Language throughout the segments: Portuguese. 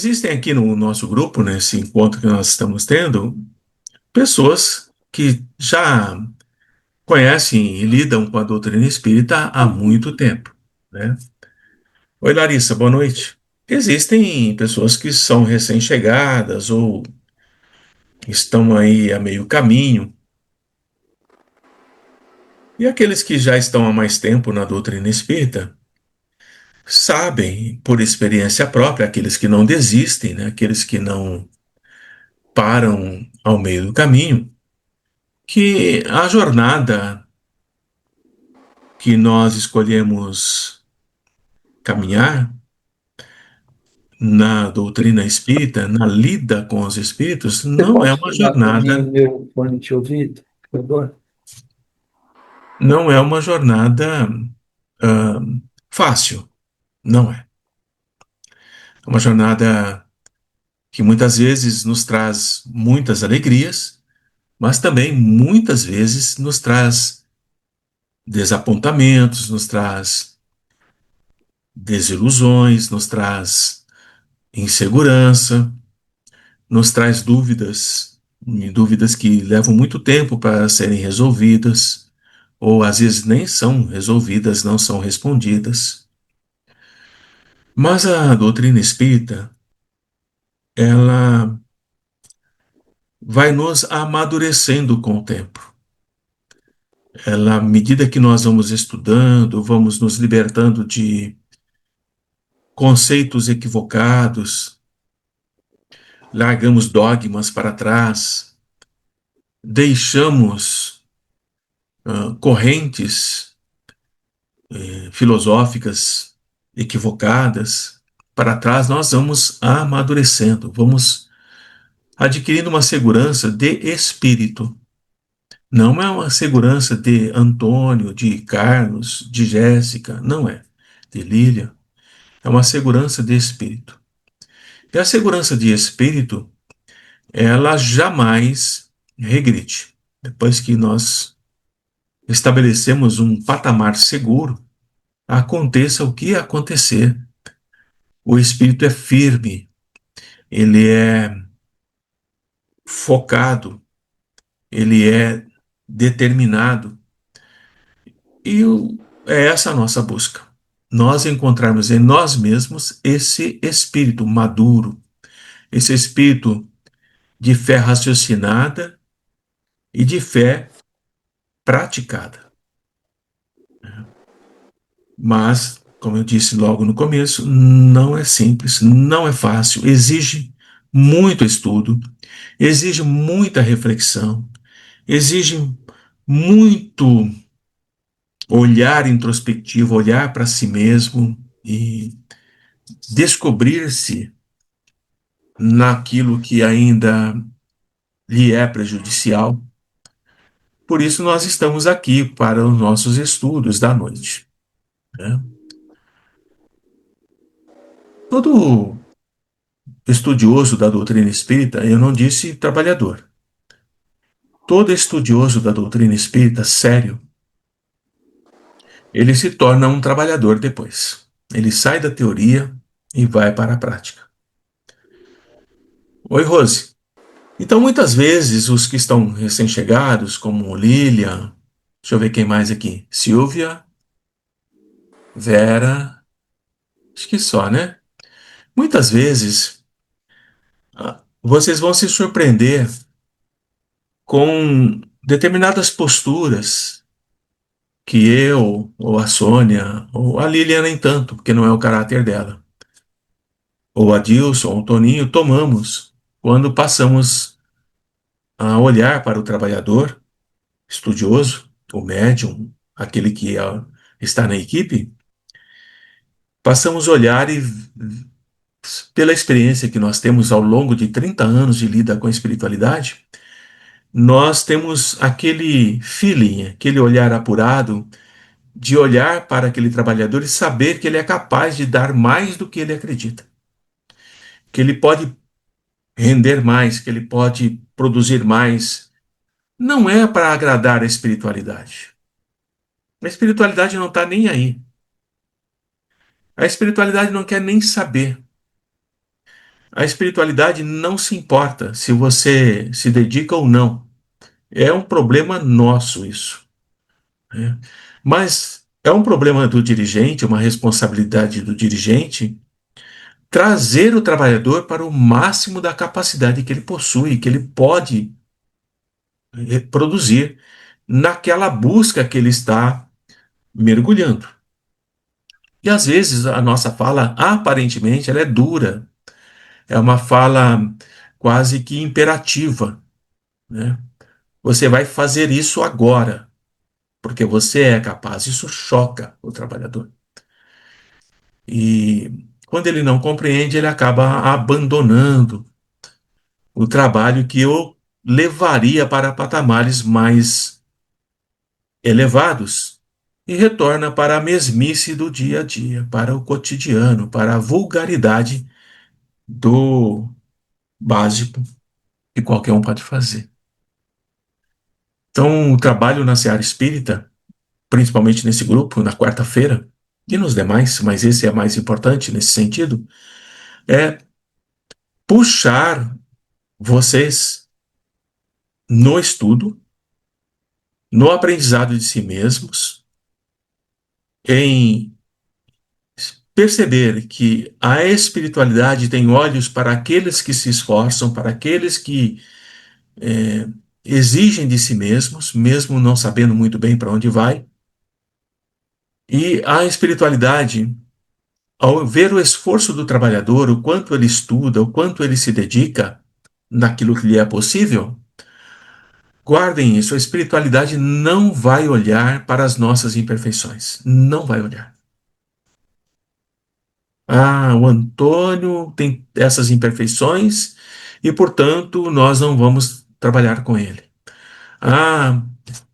Existem aqui no nosso grupo, nesse encontro que nós estamos tendo, pessoas que já conhecem e lidam com a doutrina espírita há muito tempo, né? Oi, Larissa, boa noite. Existem pessoas que são recém-chegadas ou estão aí a meio caminho, e aqueles que já estão há mais tempo na doutrina espírita sabem, por experiência própria, aqueles que não desistem, né? Aqueles que não param ao meio do caminho, que a jornada que nós escolhemos caminhar na doutrina espírita, na lida com os espíritos, Você não é pode uma tirar para mim jornada, o meu fone de ouvido, por favor? não é uma jornada ah, fácil, não é. É uma jornada que muitas vezes nos traz muitas alegrias, mas também muitas vezes nos traz desapontamentos, nos traz desilusões, nos traz insegurança, nos traz dúvidas, e dúvidas que levam muito tempo para serem resolvidas, ou às vezes nem são resolvidas, não são respondidas. Mas a doutrina espírita, ela vai nos amadurecendo com o tempo. Ela, à medida que nós vamos estudando, vamos nos libertando de conceitos equivocados, largamos dogmas para trás, deixamos correntes filosóficas equivocadas para trás, nós vamos amadurecendo, vamos adquirindo uma segurança de espírito. Não é uma segurança de Antônio, de Carlos, de Jéssica, não é. De Lília. É uma segurança de espírito. E a segurança de espírito, ela jamais regride. Depois que nós estabelecemos um patamar seguro, aconteça o que acontecer, o espírito é firme, ele é focado, ele é determinado. E é essa a nossa busca. Nós encontrarmos em nós mesmos esse espírito maduro, esse espírito de fé raciocinada e de fé praticada. Mas, como eu disse logo no começo, não é simples, não é fácil, exige muito estudo, exige muita reflexão, exige muito olhar introspectivo, olhar para si mesmo e descobrir-se naquilo que ainda lhe é prejudicial. Por isso, nós estamos aqui para os nossos estudos da noite, né? Todo estudioso da doutrina espírita, eu não disse trabalhador, todo estudioso da doutrina espírita, sério, ele se torna um trabalhador depois. Ele sai da teoria e vai para a prática. Oi, Rose. Então, muitas vezes, os que estão recém-chegados, como Lilian, deixa eu ver quem mais aqui, Silvia, Vera, acho que só, né? Muitas vezes, vocês vão se surpreender com determinadas posturas que eu, ou a Sônia, ou a Lilian nem tanto, porque não é o caráter dela, ou a Dilson, ou o Toninho, tomamos quando passamos a olhar para o trabalhador estudioso, o médium, aquele que está na equipe, passamos a olhar e, pela experiência que nós temos ao longo de 30 anos de lida com a espiritualidade, nós temos aquele feeling, aquele olhar apurado de olhar para aquele trabalhador e saber que ele é capaz de dar mais do que ele acredita, que ele pode render mais, que ele pode produzir mais. Não é para agradar a espiritualidade. A espiritualidade não está nem aí. A espiritualidade não quer nem saber. A espiritualidade não se importa se você se dedica ou não. É um problema nosso isso, né? Mas é um problema do dirigente, uma responsabilidade do dirigente, trazer o trabalhador para o máximo da capacidade que ele possui, que ele pode produzir naquela busca que ele está mergulhando. E às vezes a nossa fala, aparentemente, ela é dura, é uma fala quase que imperativa, né? Você vai fazer isso agora, porque você é capaz. Isso choca o trabalhador. E quando ele não compreende, ele acaba abandonando o trabalho que eu levaria para patamares mais elevados e retorna para a mesmice do dia a dia, para o cotidiano, para a vulgaridade do básico que qualquer um pode fazer. Então, o trabalho na seara espírita, principalmente nesse grupo, na quarta-feira, e nos demais, mas esse é mais importante nesse sentido, é puxar vocês no estudo, no aprendizado de si mesmos, em perceber que a espiritualidade tem olhos para aqueles que se esforçam, para aqueles que é, exigem de si mesmos, mesmo não sabendo muito bem para onde vai, e a espiritualidade, ao ver o esforço do trabalhador, o quanto ele estuda, o quanto ele se dedica naquilo que lhe é possível, guardem isso, a espiritualidade não vai olhar para as nossas imperfeições, não vai olhar. Ah, o Antônio tem essas imperfeições e, portanto, nós não vamos trabalhar com ele. Ah,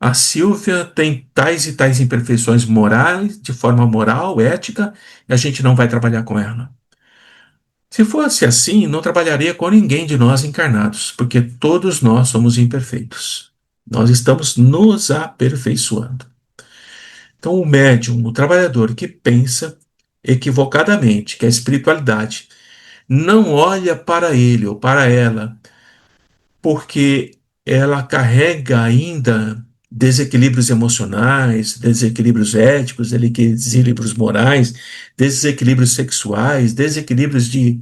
a Silvia tem tais e tais imperfeições morais, de forma moral, ética, e a gente não vai trabalhar com ela. Se fosse assim, não trabalharia com ninguém de nós encarnados, porque todos nós somos imperfeitos. Nós estamos nos aperfeiçoando. Então, o médium, o trabalhador que pensa equivocadamente que a espiritualidade não olha para ele ou para ela, porque ela carrega ainda desequilíbrios emocionais, desequilíbrios éticos, desequilíbrios morais, desequilíbrios sexuais, desequilíbrios de.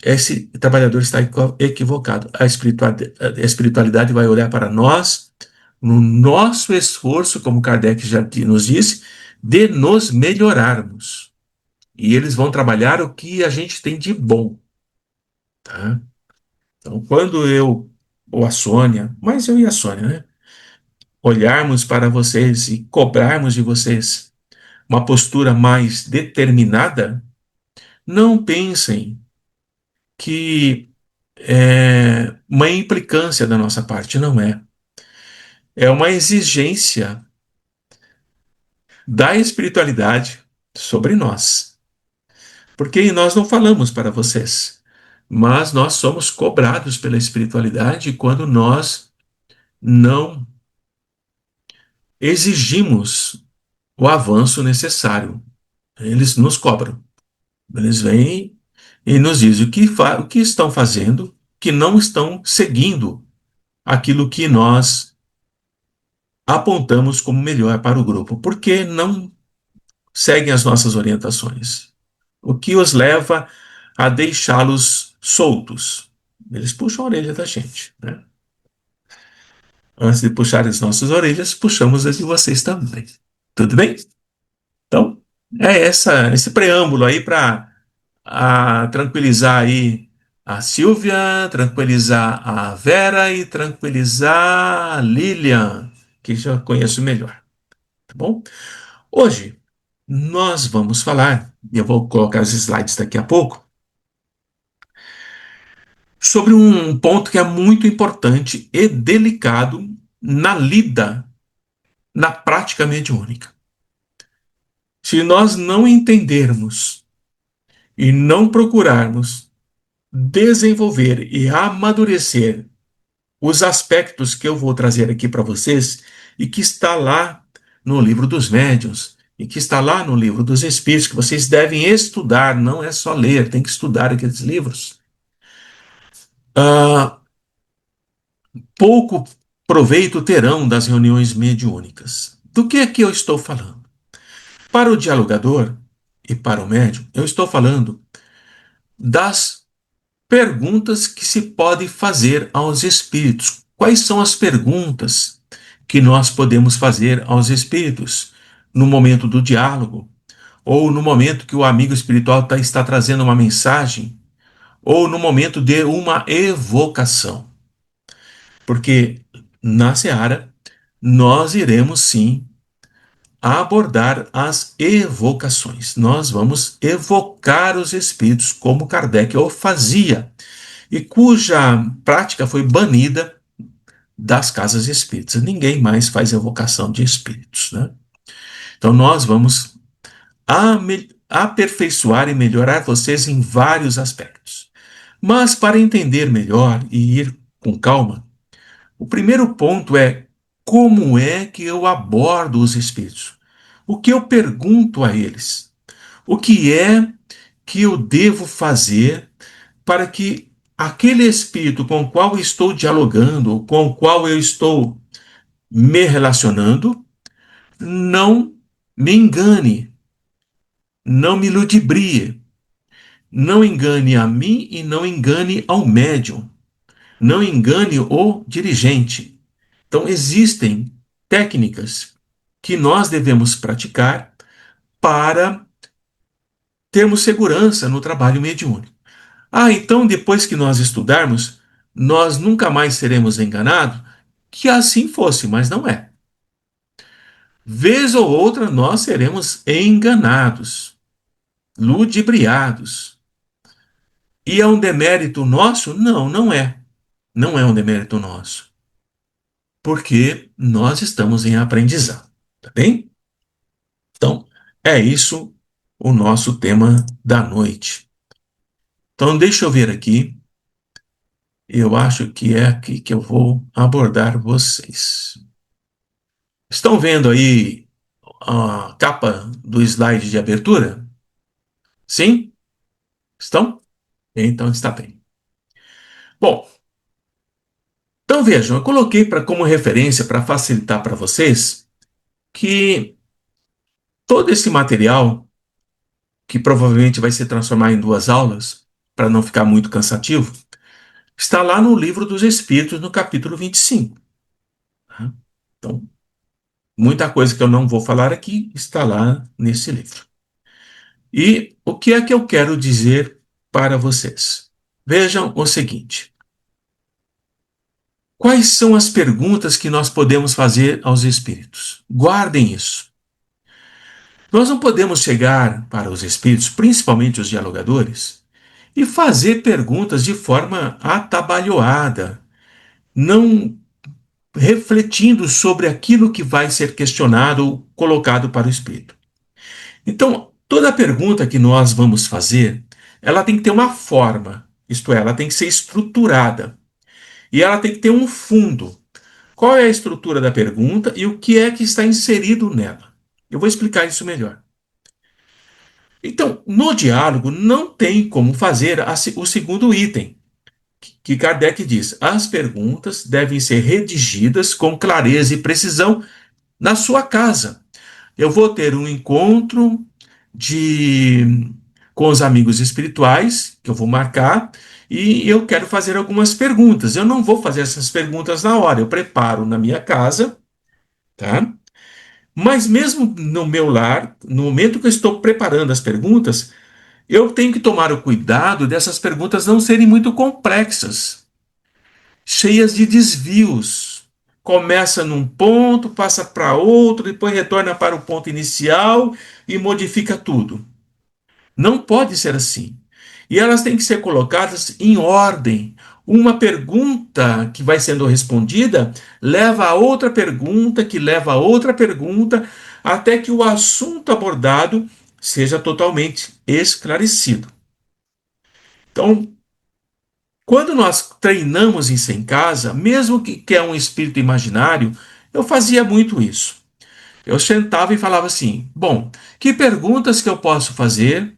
Esse trabalhador está equivocado. A espiritualidade vai olhar para nós, no nosso esforço, como Kardec já nos disse, de nos melhorarmos. E eles vão trabalhar o que a gente tem de bom, tá? Então, quando eu ou a Sônia, mas eu e a Sônia, né, olharmos para vocês e cobrarmos de vocês uma postura mais determinada, não pensem que é uma implicância da nossa parte, não é. É uma exigência da espiritualidade sobre nós. Porque nós não falamos para vocês, mas nós somos cobrados pela espiritualidade quando nós não exigimos o avanço necessário. Eles nos cobram. Eles vêm e nos dizem o que estão fazendo, que não estão seguindo aquilo que nós apontamos como melhor para o grupo, porque não seguem as nossas orientações. O que os leva a deixá-los soltos. Eles puxam a orelha da gente, né? Antes de puxar as nossas orelhas, puxamos as de vocês também. Tudo bem? Então, é esse preâmbulo aí para tranquilizar aí a Silvia, tranquilizar a Vera e tranquilizar a Lilian, que já conheço melhor, tá bom? Hoje nós vamos falar, e eu vou colocar os slides daqui a pouco, sobre um ponto que é muito importante e delicado na lida, na prática mediúnica. Se nós não entendermos e não procurarmos desenvolver e amadurecer os aspectos que eu vou trazer aqui para vocês e que está lá no livro dos médiuns, e que está lá no livro dos Espíritos, que vocês devem estudar, não é só ler, tem que estudar aqueles livros. Ah, pouco proveito terão das reuniões mediúnicas. Do que é que eu estou falando? Para o dialogador e para o médium, eu estou falando das perguntas que se pode fazer aos espíritos. Quais são as perguntas que nós podemos fazer aos espíritos no momento do diálogo, ou no momento que o amigo espiritual está trazendo uma mensagem, ou no momento de uma evocação? Porque na Seara nós iremos sim abordar as evocações. Nós vamos evocar os espíritos como Kardec o fazia e cuja prática foi banida das casas espíritas. Ninguém mais faz evocação de espíritos, né? Então nós vamos aperfeiçoar e melhorar vocês em vários aspectos. Mas para entender melhor e ir com calma, o primeiro ponto é como é que eu abordo os espíritos? O que eu pergunto a eles? O que é que eu devo fazer para que aquele espírito com o qual estou dialogando, com o qual eu estou me relacionando, não me engane, não me ludibrie, não engane a mim e não engane ao médium, não engane o dirigente. Então, existem técnicas que nós devemos praticar para termos segurança no trabalho mediúnico. Ah, então depois que nós estudarmos, nós nunca mais seremos enganados? Que assim fosse, mas não é. Vez ou outra nós seremos enganados, ludibriados. E é um demérito nosso? Não, não é. Não é um demérito nosso. Porque nós estamos em aprendizado, tá bem? Então, é isso o nosso tema da noite. Então, deixa eu ver aqui. Eu acho que é aqui que eu vou abordar vocês. Estão vendo aí a capa do slide de abertura? Sim? Estão? Então está bem. Bom, então vejam, eu coloquei como referência para facilitar para vocês que todo esse material, que provavelmente vai se transformar em duas aulas, para não ficar muito cansativo, está lá no Livro dos Espíritos, no capítulo 25. Tá? Então, muita coisa que eu não vou falar aqui está lá nesse livro. E o que é que eu quero dizer para vocês? Vejam o seguinte: quais são as perguntas que nós podemos fazer aos espíritos? Guardem isso. Nós não podemos chegar para os espíritos, principalmente os dialogadores, e fazer perguntas de forma atabalhoada, não refletindo sobre aquilo que vai ser questionado ou colocado para o espírito. Então, toda pergunta que nós vamos fazer, ela tem que ter uma forma, isto é, ela tem que ser estruturada. E ela tem que ter um fundo. Qual é a estrutura da pergunta e o que é que está inserido nela? Eu vou explicar isso melhor. Então, no diálogo, não tem como fazer o segundo item, que Kardec diz: as perguntas devem ser redigidas com clareza e precisão na sua casa. Eu vou ter um encontro de com os amigos espirituais, que eu vou marcar, e eu quero fazer algumas perguntas. Eu não vou fazer essas perguntas na hora, eu preparo na minha casa, tá? Mas mesmo no meu lar, no momento que eu estou preparando as perguntas, eu tenho que tomar o cuidado dessas perguntas não serem muito complexas, cheias de desvios. Começa num ponto, passa para outro, depois retorna para o ponto inicial e modifica tudo. Não pode ser assim. E elas têm que ser colocadas em ordem. Uma pergunta que vai sendo respondida leva a outra pergunta, que leva a outra pergunta, até que o assunto abordado seja totalmente esclarecido. Então, quando nós treinamos isso em casa, mesmo que é um espírito imaginário, eu fazia muito isso. Eu sentava e falava assim: bom, que perguntas que eu posso fazer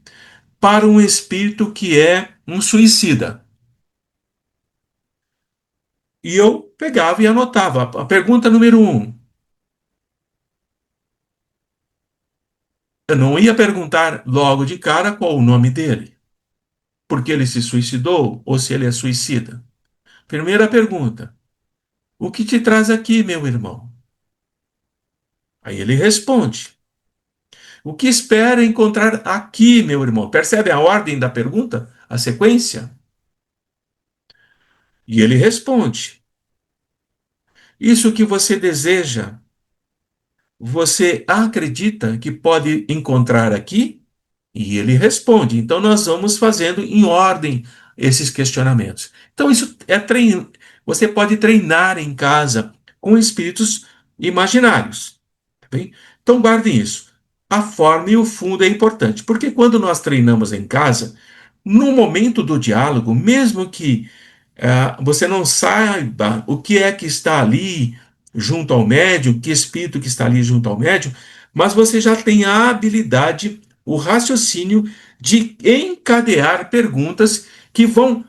para um espírito que é um suicida? E eu pegava e anotava. A pergunta número um, eu não ia perguntar logo de cara qual o nome dele, porque ele se suicidou ou se ele é suicida. Primeira pergunta: o que te traz aqui, meu irmão? Aí ele responde: o que espera encontrar aqui, meu irmão? Percebe a ordem da pergunta? A sequência? E ele responde: isso que você deseja, você acredita que pode encontrar aqui? E ele responde. Então, nós vamos fazendo em ordem esses questionamentos. Então, isso é treino. Você pode treinar em casa com espíritos imaginários. Tá bem? Então, guardem isso. A forma e o fundo é importante, porque quando nós treinamos em casa, no momento do diálogo, mesmo que você não saiba o que é que está ali junto ao médium, que espírito que está ali junto ao médium, mas você já tem a habilidade, o raciocínio de encadear perguntas que vão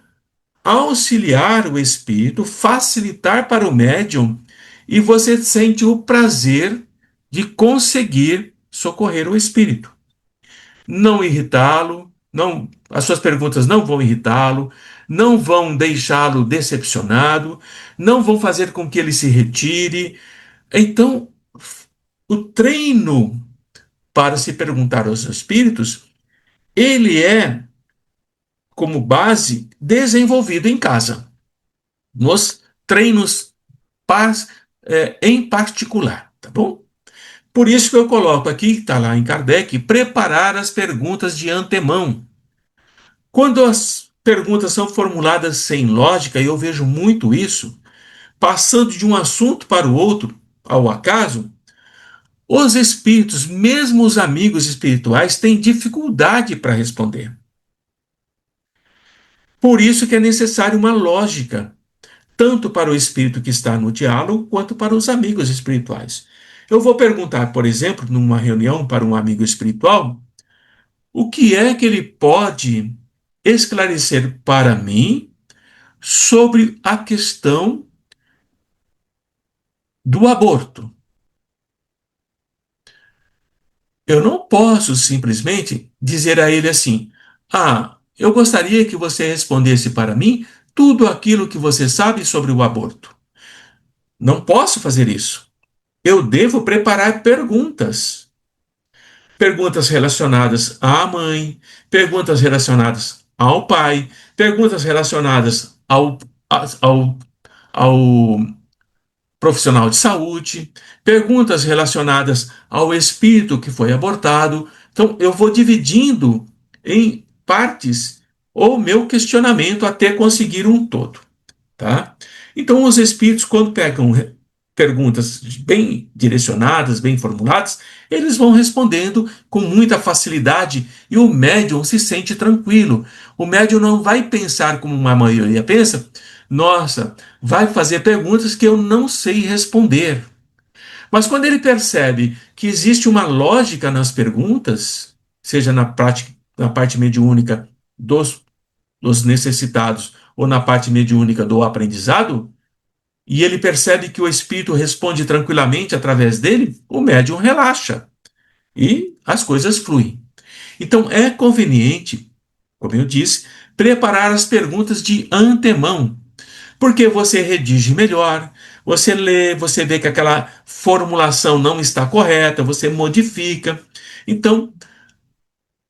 auxiliar o espírito, facilitar para o médium, e você sente o prazer de conseguir socorrer o espírito, não irritá-lo, não, as suas perguntas não vão irritá-lo, não vão deixá-lo decepcionado, não vão fazer com que ele se retire. Então, o treino para se perguntar aos espíritos, ele é, como base, desenvolvido em casa, nos treinos em particular, tá bom? Por isso que eu coloco aqui, está lá em Kardec, preparar as perguntas de antemão. Quando as perguntas são formuladas sem lógica, e eu vejo muito isso, passando de um assunto para o outro, ao acaso, os espíritos, mesmo os amigos espirituais, têm dificuldade para responder. Por isso que é necessário uma lógica, tanto para o espírito que está no diálogo, quanto para os amigos espirituais. Eu vou perguntar, por exemplo, numa reunião para um amigo espiritual, o que é que ele pode esclarecer para mim sobre a questão do aborto. Eu não posso simplesmente dizer a ele assim: ah, eu gostaria que você respondesse para mim tudo aquilo que você sabe sobre o aborto. Não posso fazer isso. Eu devo preparar perguntas. Perguntas relacionadas à mãe, perguntas relacionadas ao pai, perguntas relacionadas ao profissional de saúde, perguntas relacionadas ao espírito que foi abortado. Então, eu vou dividindo em partes o meu questionamento até conseguir um todo, tá? Então, os espíritos, quando pegam perguntas bem direcionadas, bem formuladas, eles vão respondendo com muita facilidade e o médium se sente tranquilo. O médium não vai pensar como uma maioria pensa: nossa, vai fazer perguntas que eu não sei responder. Mas quando ele percebe que existe uma lógica nas perguntas, seja na prática, na parte mediúnica dos necessitados ou na parte mediúnica do aprendizado, e ele percebe que o espírito responde tranquilamente através dele, o médium relaxa e as coisas fluem. Então é conveniente, como eu disse, preparar as perguntas de antemão, porque você redige melhor, você lê, você vê que aquela formulação não está correta, você modifica. Então,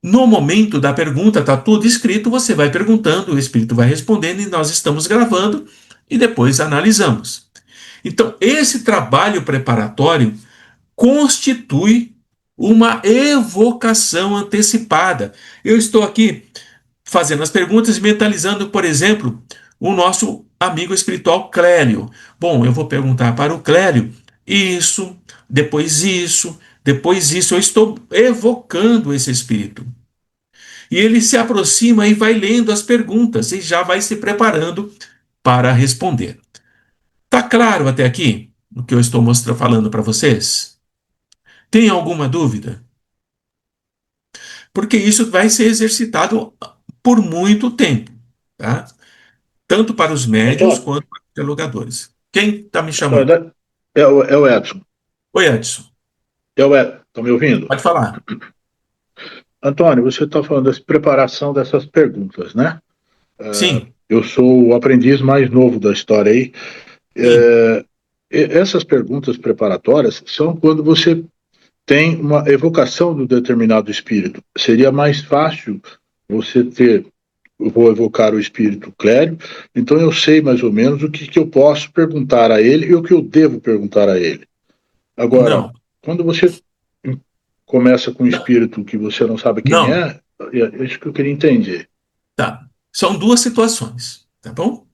no momento da pergunta, está tudo escrito, você vai perguntando, o espírito vai respondendo e nós estamos gravando e depois analisamos. Então, esse trabalho preparatório constitui uma evocação antecipada. Eu estou aqui fazendo as perguntas e mentalizando, por exemplo, o nosso amigo espiritual Clélio. Bom, eu vou perguntar para o Clélio isso, depois isso, depois isso. Eu estou evocando esse espírito. E ele se aproxima e vai lendo as perguntas e já vai se preparando para responder. Tá claro até aqui o que eu estou mostrando, falando para vocês? Tem alguma dúvida? Porque isso vai ser exercitado por muito tempo, tá? Tanto para os médiums Antônio, quanto para os interlogadores. Quem está me Antônio, chamando? é o Edson. Oi, Edson. É o Edson. Estão me ouvindo? Pode falar. Antônio, você está falando dessa preparação dessas perguntas, né? Sim, Eu sou o aprendiz mais novo da história aí. sim. Essas perguntas preparatórias são quando você tem uma evocação de um determinado espírito. Seria mais fácil você ter, eu vou evocar o espírito Clério, então eu sei mais ou menos o que eu posso perguntar a ele e o que eu devo perguntar a ele. Agora, Não, quando você começa com um não, espírito que você não sabe quem não. é isso que eu queria entender. Tá. São duas situações, tá bom?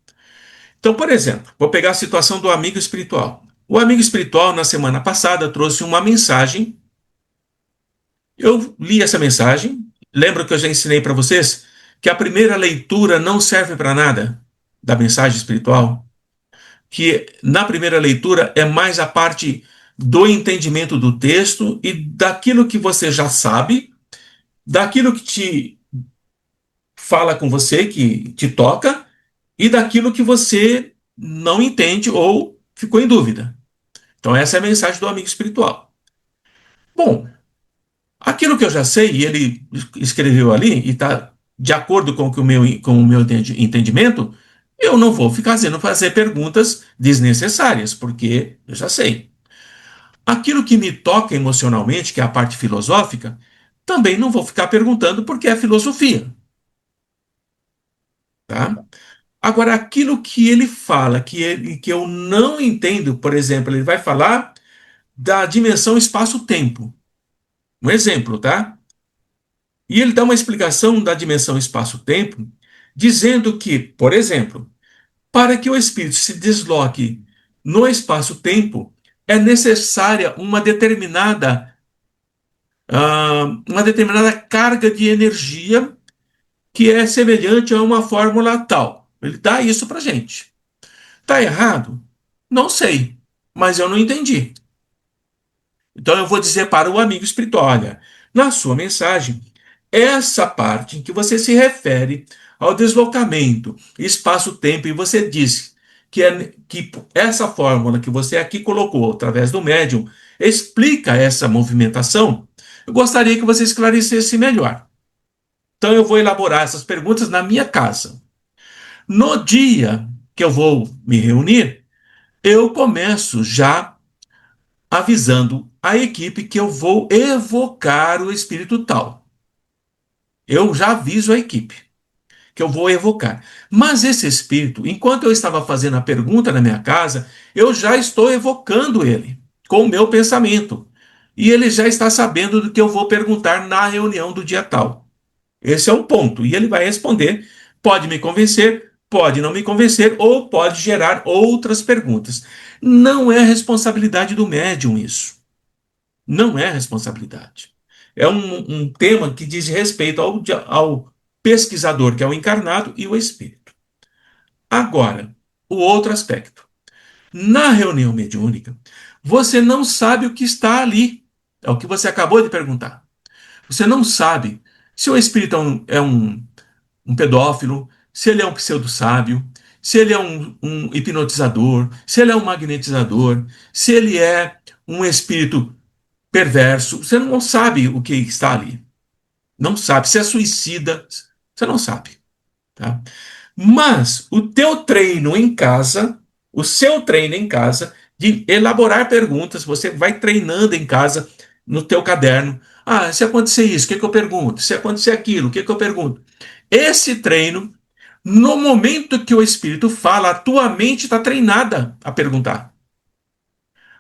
Então, por exemplo, vou pegar a situação do amigo espiritual. O amigo espiritual, na semana passada, trouxe uma mensagem. Eu li essa mensagem. Lembra que eu já ensinei para vocês que a primeira leitura não serve para nada da mensagem espiritual? Que na primeira leitura é mais a parte do entendimento do texto e daquilo que você já sabe, daquilo que te fala com você, que te toca, e daquilo que você não entende ou ficou em dúvida. Então, essa é a mensagem do amigo espiritual. Bom, aquilo que eu já sei, e ele escreveu ali, e está de acordo com o meu entendimento, eu não vou ficar fazer perguntas desnecessárias, porque eu já sei. Aquilo que me toca emocionalmente, que é a parte filosófica, também não vou ficar perguntando porque é filosofia, tá? Agora, aquilo que ele fala, que eu não entendo, por exemplo, ele vai falar da dimensão espaço-tempo. Um exemplo, tá? E ele dá uma explicação da dimensão espaço-tempo, dizendo que, por exemplo, para que o espírito se desloque no espaço-tempo, é necessária uma determinada carga de energia que é semelhante a uma fórmula tal. Ele dá isso para gente. Está errado? Não sei, mas eu não entendi. Então eu vou dizer para o amigo espiritual: olha, na sua mensagem, essa parte em que você se refere ao deslocamento, espaço-tempo, e você diz que essa fórmula que você aqui colocou através do médium explica essa movimentação, eu gostaria que você esclarecesse melhor. Então eu vou elaborar essas perguntas na minha casa. No dia que eu vou me reunir, eu começo já avisando a equipe que eu vou evocar o espírito tal. Eu já aviso a equipe que eu vou evocar. Mas esse espírito, enquanto eu estava fazendo a pergunta na minha casa, eu já estou evocando ele com o meu pensamento. E ele já está sabendo do que eu vou perguntar na reunião do dia tal. Esse é um ponto. E ele vai responder. Pode me convencer, pode não me convencer, ou pode gerar outras perguntas. Não é responsabilidade do médium isso. Não é responsabilidade. É um tema que diz respeito ao pesquisador, que é o encarnado, e o espírito. Agora, o outro aspecto. Na reunião mediúnica, você não sabe o que está ali. É o que você acabou de perguntar. Você não sabe se o espírito é um pedófilo, se ele é um pseudo-sábio, se ele é um hipnotizador, se ele é um magnetizador, se ele é um espírito perverso. Você não sabe o que está ali. Não sabe. Se é suicida, você não sabe. Tá? Mas o teu treino em casa, o seu treino em casa, de elaborar perguntas, você vai treinando em casa, no teu caderno. Ah, se acontecer isso, o que eu pergunto? Se acontecer aquilo, o que eu pergunto? Esse treino, no momento que o Espírito fala, a tua mente está treinada a perguntar.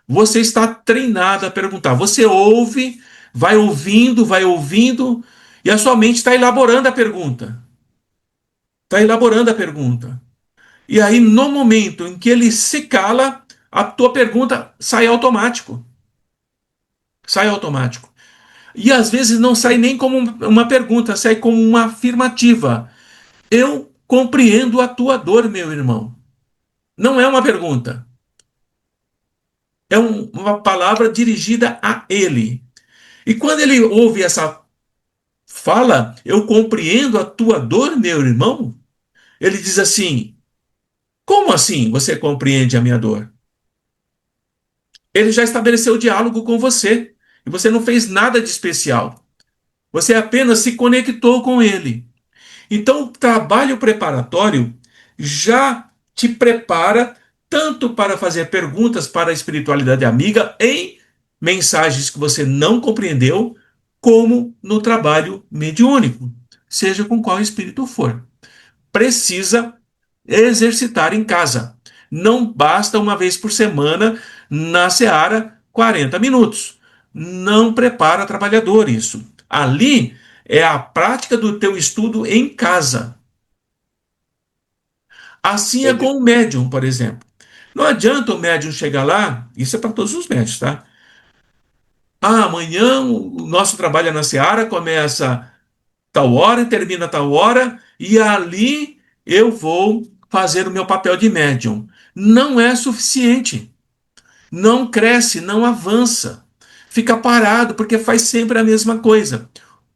Você está treinado a perguntar. Você ouve, vai ouvindo, e a sua mente está elaborando a pergunta. Está elaborando a pergunta. E aí, no momento em que ele se cala, a tua pergunta sai automático. Sai automático. E às vezes não sai nem como uma pergunta, sai como uma afirmativa. Eu compreendo a tua dor, meu irmão. Não é uma pergunta. É uma palavra dirigida a ele. E quando ele ouve essa fala, eu compreendo a tua dor, meu irmão, ele diz assim: como assim você compreende a minha dor? Ele já estabeleceu o diálogo com você e você não fez nada de especial. Você apenas se conectou com ele. Então, o trabalho preparatório já te prepara tanto para fazer perguntas para a espiritualidade amiga em mensagens que você não compreendeu, como no trabalho mediúnico, seja com qual espírito for. Precisa exercitar em casa. Não basta uma vez por semana na seara 40 minutos. Não prepara trabalhador isso. Ali é a prática do teu estudo em casa. Assim é Entendi. com o médium, por exemplo. Não adianta o médium chegar lá, isso é para todos os médios, tá? Ah, amanhã o nosso trabalho na seara começa tal hora e termina tal hora, e ali eu vou fazer o meu papel de médium. Não é suficiente. Não cresce, não avança. Fica parado, porque faz sempre a mesma coisa.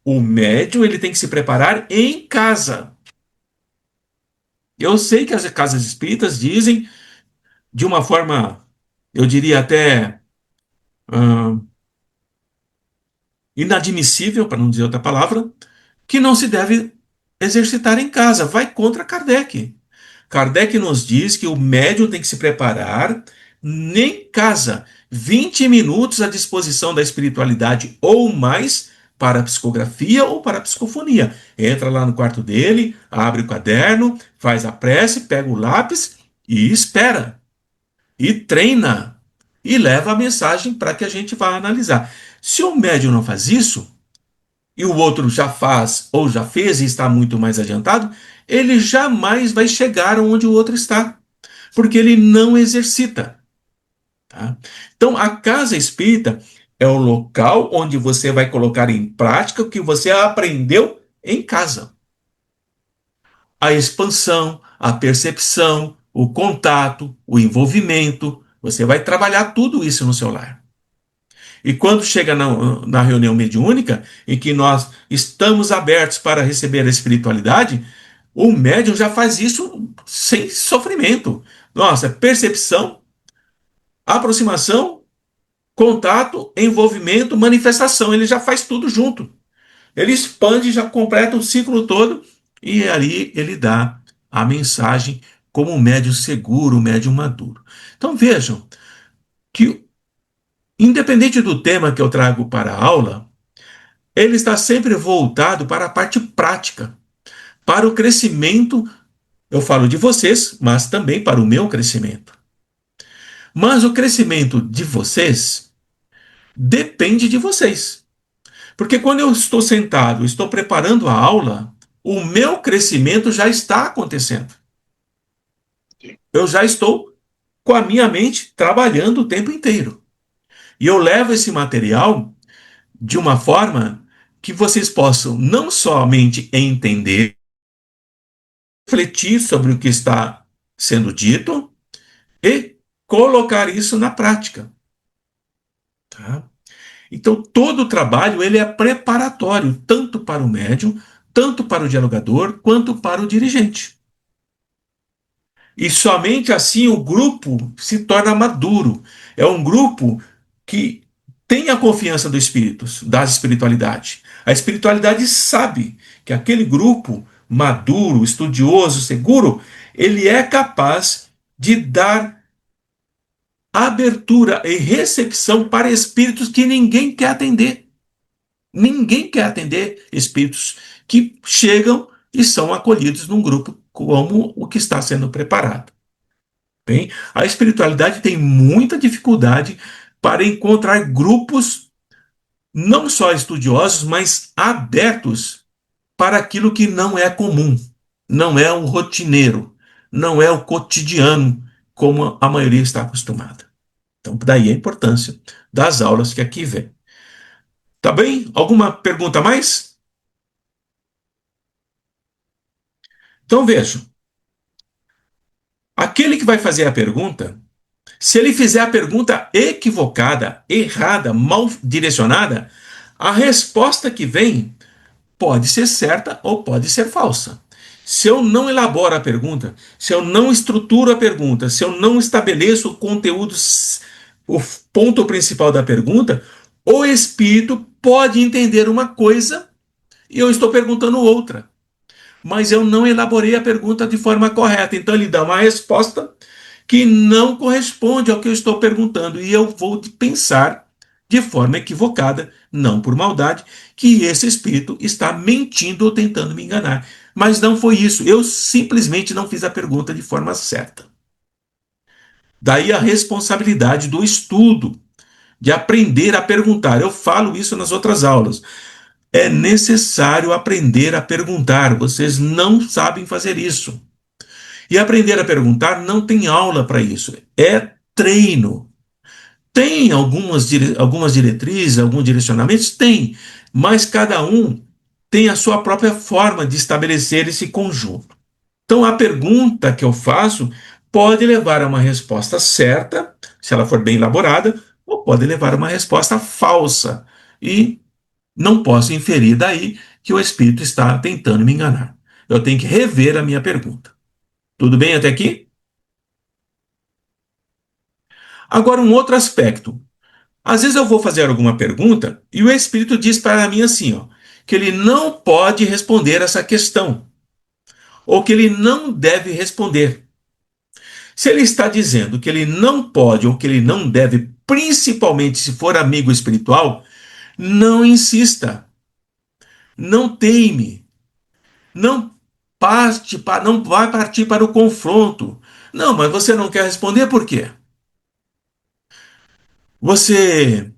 O médium ele tem que se preparar em casa. Eu sei que as casas espíritas dizem, de uma forma, eu diria até hum, inadmissível, para não dizer outra palavra, que não se deve exercitar em casa. Vai contra Kardec. Kardec nos diz que o médium tem que se preparar em casa, 20 minutos à disposição da espiritualidade ou mais para a psicografia ou para a psicofonia. Entra lá no quarto dele, abre o caderno, faz a prece, pega o lápis e espera. E treina. E leva a mensagem para que a gente vá analisar. Se o médium não faz isso, e o outro já faz ou já fez e está muito mais adiantado, ele jamais vai chegar onde o outro está, porque ele não exercita. Tá? Então, a casa espírita é o local onde você vai colocar em prática o que você aprendeu em casa. A expansão, a percepção, o contato, o envolvimento, você vai trabalhar tudo isso no seu lar. E quando chega na reunião mediúnica, em que nós estamos abertos para receber a espiritualidade, o médium já faz isso sem sofrimento. Nossa, percepção, aproximação, contato, envolvimento, manifestação. Ele já faz tudo junto. Ele expande, já completa o ciclo todo e ali ele dá a mensagem como um médium seguro, um médium maduro. Então vejam que, independente do tema que eu trago para a aula, ele está sempre voltado para a parte prática, para o crescimento. Eu falo de vocês, mas também para o meu crescimento. Mas o crescimento de vocês depende de vocês. Porque quando eu estou sentado, estou preparando a aula, o meu crescimento já está acontecendo. Eu já estou com a minha mente trabalhando o tempo inteiro. E eu levo esse material de uma forma que vocês possam não somente entender, refletir sobre o que está sendo dito e colocar isso na prática. Tá? Então, todo o trabalho ele é preparatório, tanto para o médium, tanto para o dialogador, quanto para o dirigente. E somente assim o grupo se torna maduro. É um grupo que tem a confiança do espírito, da espiritualidade. A espiritualidade sabe que aquele grupo maduro, estudioso, seguro, ele é capaz de dar abertura e recepção para espíritos que ninguém quer atender. Ninguém quer atender espíritos que chegam e são acolhidos num grupo como o que está sendo preparado. Bem, a espiritualidade tem muita dificuldade para encontrar grupos não só estudiosos, mas abertos para aquilo que não é comum, não é o rotineiro, não é o cotidiano, como a maioria está acostumada. Então, daí a importância das aulas que aqui vem. Tá bem? Alguma pergunta a mais? Então vejam, aquele que vai fazer a pergunta, se ele fizer a pergunta equivocada, errada, mal direcionada, A resposta que vem pode ser certa ou pode ser falsa. Se eu não elaboro a pergunta, se eu não estruturo a pergunta, se eu não estabeleço o conteúdo, o ponto principal da pergunta, o espírito pode entender uma coisa e eu estou perguntando outra. Mas eu não elaborei a pergunta de forma correta. Então ele dá uma resposta que não corresponde ao que eu estou perguntando. E eu vou pensar de forma equivocada, não por maldade, que esse espírito está mentindo ou tentando me enganar. Mas não foi isso. Eu simplesmente não fiz a pergunta de forma certa. Daí a responsabilidade do estudo, de aprender a perguntar. Eu falo isso nas outras aulas. É necessário aprender a perguntar. Vocês não sabem fazer isso. E aprender a perguntar não tem aula para isso. É treino. Tem algumas diretrizes, alguns direcionamentos? Tem. Mas cada um tem a sua própria forma de estabelecer esse conjunto. Então, a pergunta que eu faço pode levar a uma resposta certa, se ela for bem elaborada, ou pode levar a uma resposta falsa. E não posso inferir daí que o espírito está tentando me enganar. Eu tenho que rever a minha pergunta. Tudo bem até aqui? Agora, um outro aspecto. Às vezes eu vou fazer alguma pergunta e o espírito diz para mim assim, ó, que ele não pode responder essa questão, ou que ele não deve responder. Se ele está dizendo que ele não pode ou que ele não deve, principalmente se for amigo espiritual, não insista, não teime, não não vai partir para o confronto. Não, mas você não quer responder por quê? Você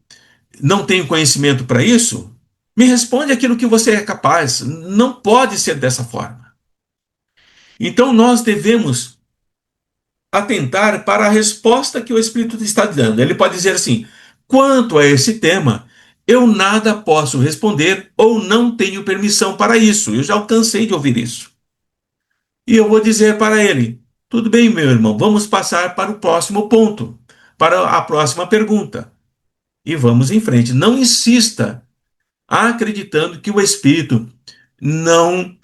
não tem conhecimento para isso? Me responde aquilo que você é capaz. Não pode ser dessa forma. Então nós devemos atentar para a resposta que o Espírito está dando. Ele pode dizer assim: quanto a esse tema, eu nada posso responder ou não tenho permissão para isso. Eu já cansei de ouvir isso. E eu vou dizer para ele: tudo bem, meu irmão, vamos passar para o próximo ponto, para a próxima pergunta. E vamos em frente. Não insista acreditando que o espírito não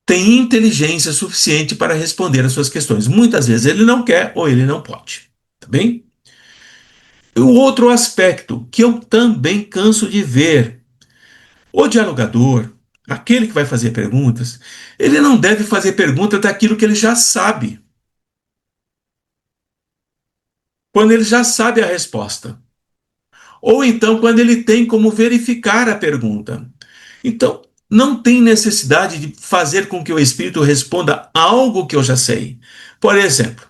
tem inteligência suficiente para responder às suas questões. Muitas vezes ele não quer ou ele não pode. Tá bem? E o outro aspecto que eu também canso de ver, o dialogador, aquele que vai fazer perguntas, ele não deve fazer pergunta daquilo que ele já sabe, quando ele já sabe a resposta. Ou então quando ele tem como verificar a pergunta. Então, não tem necessidade de fazer com que o espírito responda algo que eu já sei. Por exemplo,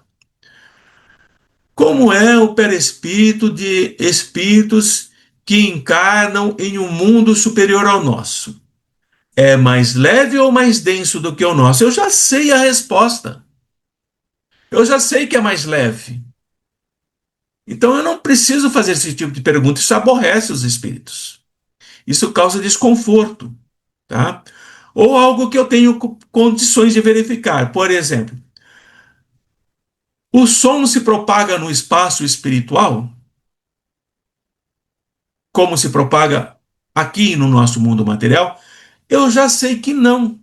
como é o perispírito de espíritos que encarnam em um mundo superior ao nosso? É mais leve ou mais denso do que o nosso? Eu já sei a resposta. Eu já sei que é mais leve. Então eu não preciso fazer esse tipo de pergunta. Isso aborrece os espíritos. Isso causa desconforto, tá? Ou algo que eu tenho condições de verificar. Por exemplo, o som se propaga no espaço espiritual, como se propaga aqui no nosso mundo material? Eu já sei que não.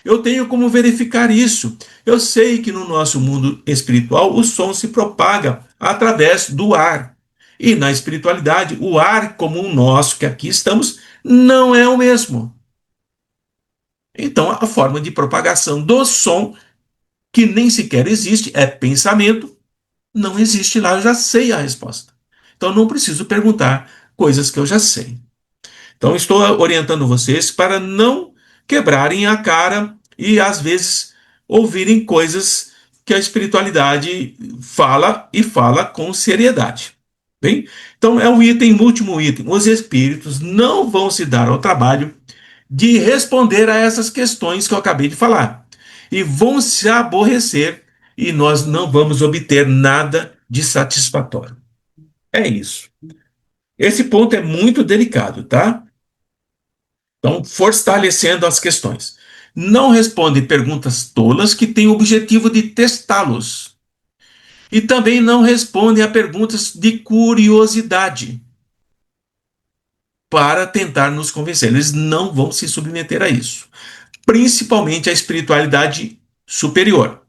Eu tenho como verificar isso. Eu sei que no nosso mundo espiritual o som se propaga através do ar. E na espiritualidade, o ar como o nosso, que aqui estamos, não é o mesmo. Então, a forma de propagação do som, que nem sequer existe, é pensamento, não existe lá. Eu já sei a resposta. Então, não preciso perguntar coisas que eu já sei. Então, estou orientando vocês para não quebrarem a cara e, às vezes, ouvirem coisas que a espiritualidade fala e fala com seriedade. Bem? Então, é o item, último item. Os espíritos não vão se dar ao trabalho de responder a essas questões que eu acabei de falar. E vão se aborrecer e nós não vamos obter nada de satisfatório. É isso. Esse ponto é muito delicado, tá? Então, fortalecendo as questões. Não responde perguntas tolas que têm o objetivo de testá-los. E também não responde a perguntas de curiosidade. para tentar nos convencer. Eles não vão se submeter a isso. Principalmente a espiritualidade superior.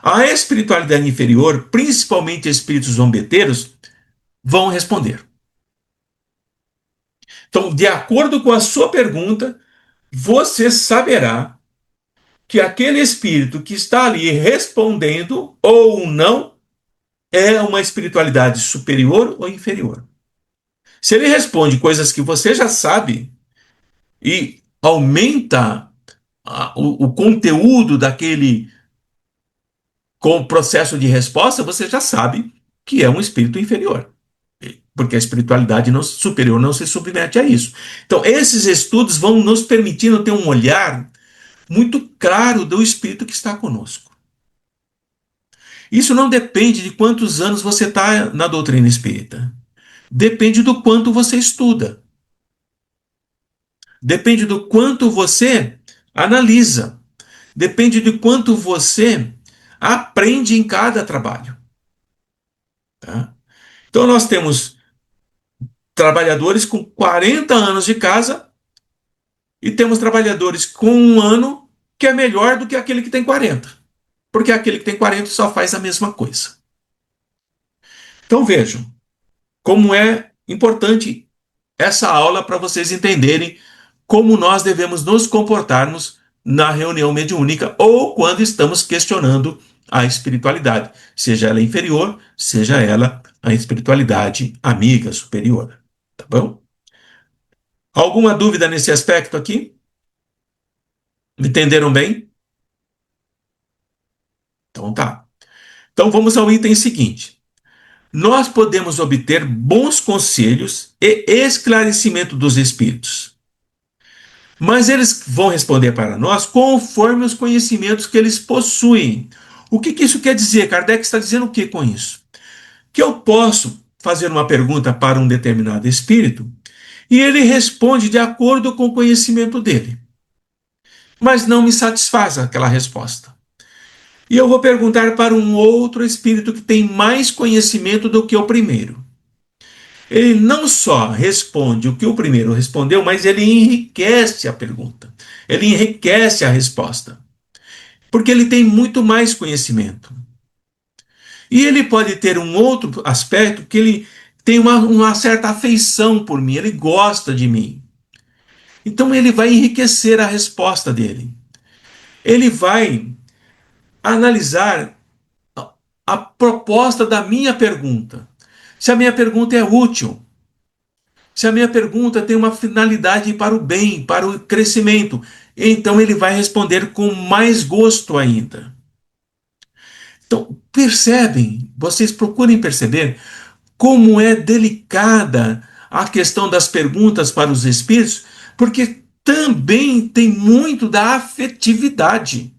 A espiritualidade inferior, principalmente espíritos zombeteiros, vão responder. Então, de acordo com a sua pergunta, você saberá que aquele espírito que está ali respondendo ou não é uma espiritualidade superior ou inferior. Se ele responde coisas que você já sabe e aumenta o conteúdo daquele com o processo de resposta, você já sabe que é um espírito inferior. Porque a espiritualidade superior não se submete a isso. Então, esses estudos vão nos permitindo ter um olhar muito claro do espírito que está conosco. Isso não depende de quantos anos você está na doutrina espírita. Depende do quanto você estuda. Depende do quanto você analisa. Depende de quanto você aprende em cada trabalho. Tá? Então, nós temos trabalhadores com 40 anos de casa e temos trabalhadores com 1 ano que é melhor do que aquele que tem 40. Porque aquele que tem 40 só faz a mesma coisa. Então, vejam como é importante essa aula para vocês entenderem como nós devemos nos comportarmos na reunião mediúnica ou quando estamos questionando a espiritualidade, seja ela inferior, seja ela a espiritualidade amiga, superior. Tá bom? Alguma dúvida nesse aspecto aqui? Entenderam bem? Então tá. Então vamos ao item seguinte. Nós podemos obter bons conselhos e esclarecimento dos espíritos. Mas eles vão responder para nós conforme os conhecimentos que eles possuem. O que isso quer dizer? Kardec está dizendo o que com isso? Que eu posso fazer uma pergunta para um determinado espírito e ele responde de acordo com o conhecimento dele. Mas não me satisfaz aquela resposta. E eu vou perguntar para um outro espírito que tem mais conhecimento do que o primeiro. Ele não só responde o que o primeiro respondeu, mas ele enriquece a pergunta. Ele enriquece a resposta. Porque ele tem muito mais conhecimento. E ele pode ter um outro aspecto que ele tem uma certa afeição por mim, ele gosta de mim. Então ele vai enriquecer a resposta dele. Ele vai analisar a proposta da minha pergunta. Se a minha pergunta é útil, se a minha pergunta tem uma finalidade para o bem, para o crescimento, então ele vai responder com mais gosto ainda. Então, percebem, vocês procurem perceber como é delicada a questão das perguntas para os espíritos, porque também tem muito da afetividade.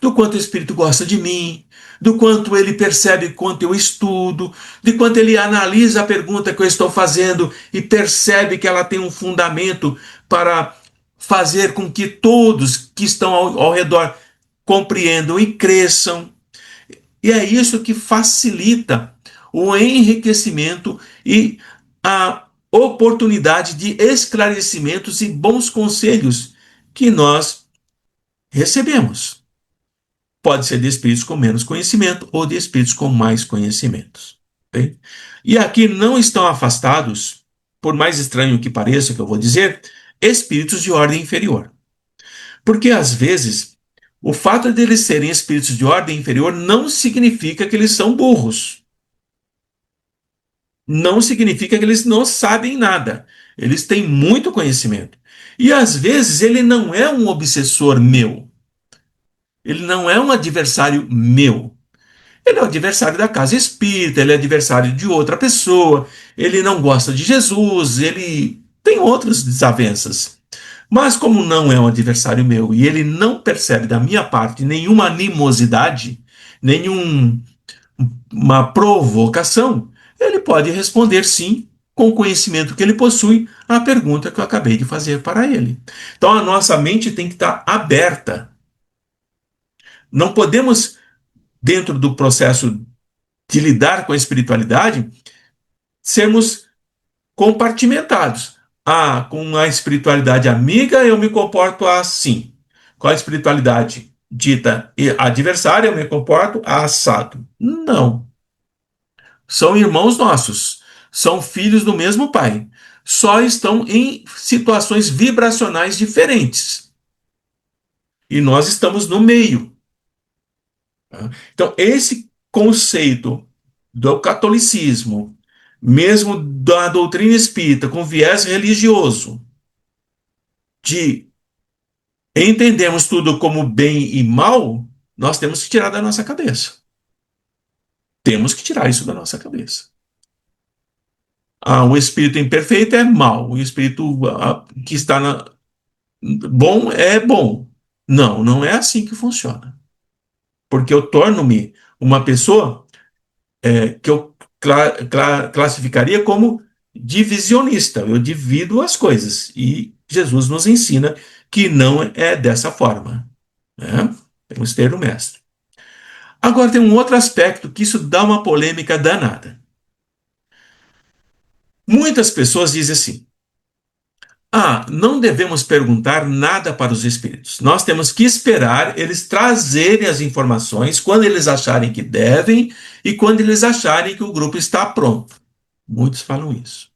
Do quanto o espírito gosta de mim, do quanto ele percebe quanto eu estudo, de quanto ele analisa a pergunta que eu estou fazendo e percebe que ela tem um fundamento para fazer com que todos que estão ao redor compreendam e cresçam. E é isso que facilita o enriquecimento e a oportunidade de esclarecimentos e bons conselhos que nós recebemos. Pode ser de espíritos com menos conhecimento ou de espíritos com mais conhecimentos. Okay? E aqui não estão afastados, por mais estranho que pareça que eu vou dizer, espíritos de ordem inferior. Porque às vezes o fato de eles serem espíritos de ordem inferior não significa que eles são burros. Não significa que eles não sabem nada. Eles têm muito conhecimento. E às vezes ele não é um obsessor meu. Ele não é um adversário meu. Ele é o adversário da casa espírita, ele é adversário de outra pessoa, ele não gosta de Jesus, ele tem outras desavenças. Mas como não é um adversário meu e ele não percebe da minha parte nenhuma animosidade, nenhuma provocação, ele pode responder sim, com o conhecimento que ele possui, à pergunta que eu acabei de fazer para ele. Então a nossa mente tem que estar aberta. Não podemos, dentro do processo de lidar com a espiritualidade, sermos compartimentados. Ah, com a espiritualidade amiga eu me comporto assim. Com a espiritualidade dita adversária eu me comporto assado. Não. São irmãos nossos. São filhos do mesmo pai. Só estão em situações vibracionais diferentes. E nós estamos no meio. Tá? Então, esse conceito do catolicismo, mesmo da doutrina espírita, com viés religioso, de entendermos tudo como bem e mal, nós temos que tirar da nossa cabeça. Temos que tirar isso da nossa cabeça. Ah, o espírito imperfeito é mal, o espírito que está bom é bom. Não, não é assim que funciona. Porque eu torno-me uma pessoa que eu classificaria como divisionista. Eu divido as coisas. E Jesus nos ensina que não é dessa forma. Né? Temos que ter o mestre. Agora tem um outro aspecto que isso dá uma polêmica danada. Muitas pessoas dizem assim: ah, não devemos perguntar nada para os espíritos. Nós temos que esperar eles trazerem as informações quando eles acharem que devem e quando eles acharem que o grupo está pronto. Muitos falam isso.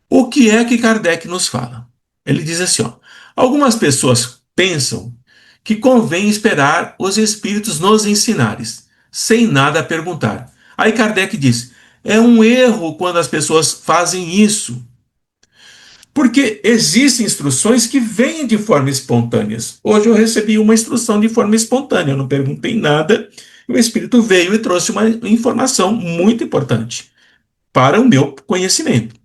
O que é que Kardec nos fala? Ele diz assim, ó, algumas pessoas pensam que convém esperar os espíritos nos ensinarem, sem nada perguntar. Aí Kardec diz, é um erro quando as pessoas fazem isso, porque existem instruções que vêm de forma espontânea. Hoje eu recebi uma instrução de forma espontânea, eu não perguntei nada, e o espírito veio e trouxe uma informação muito importante para o meu conhecimento,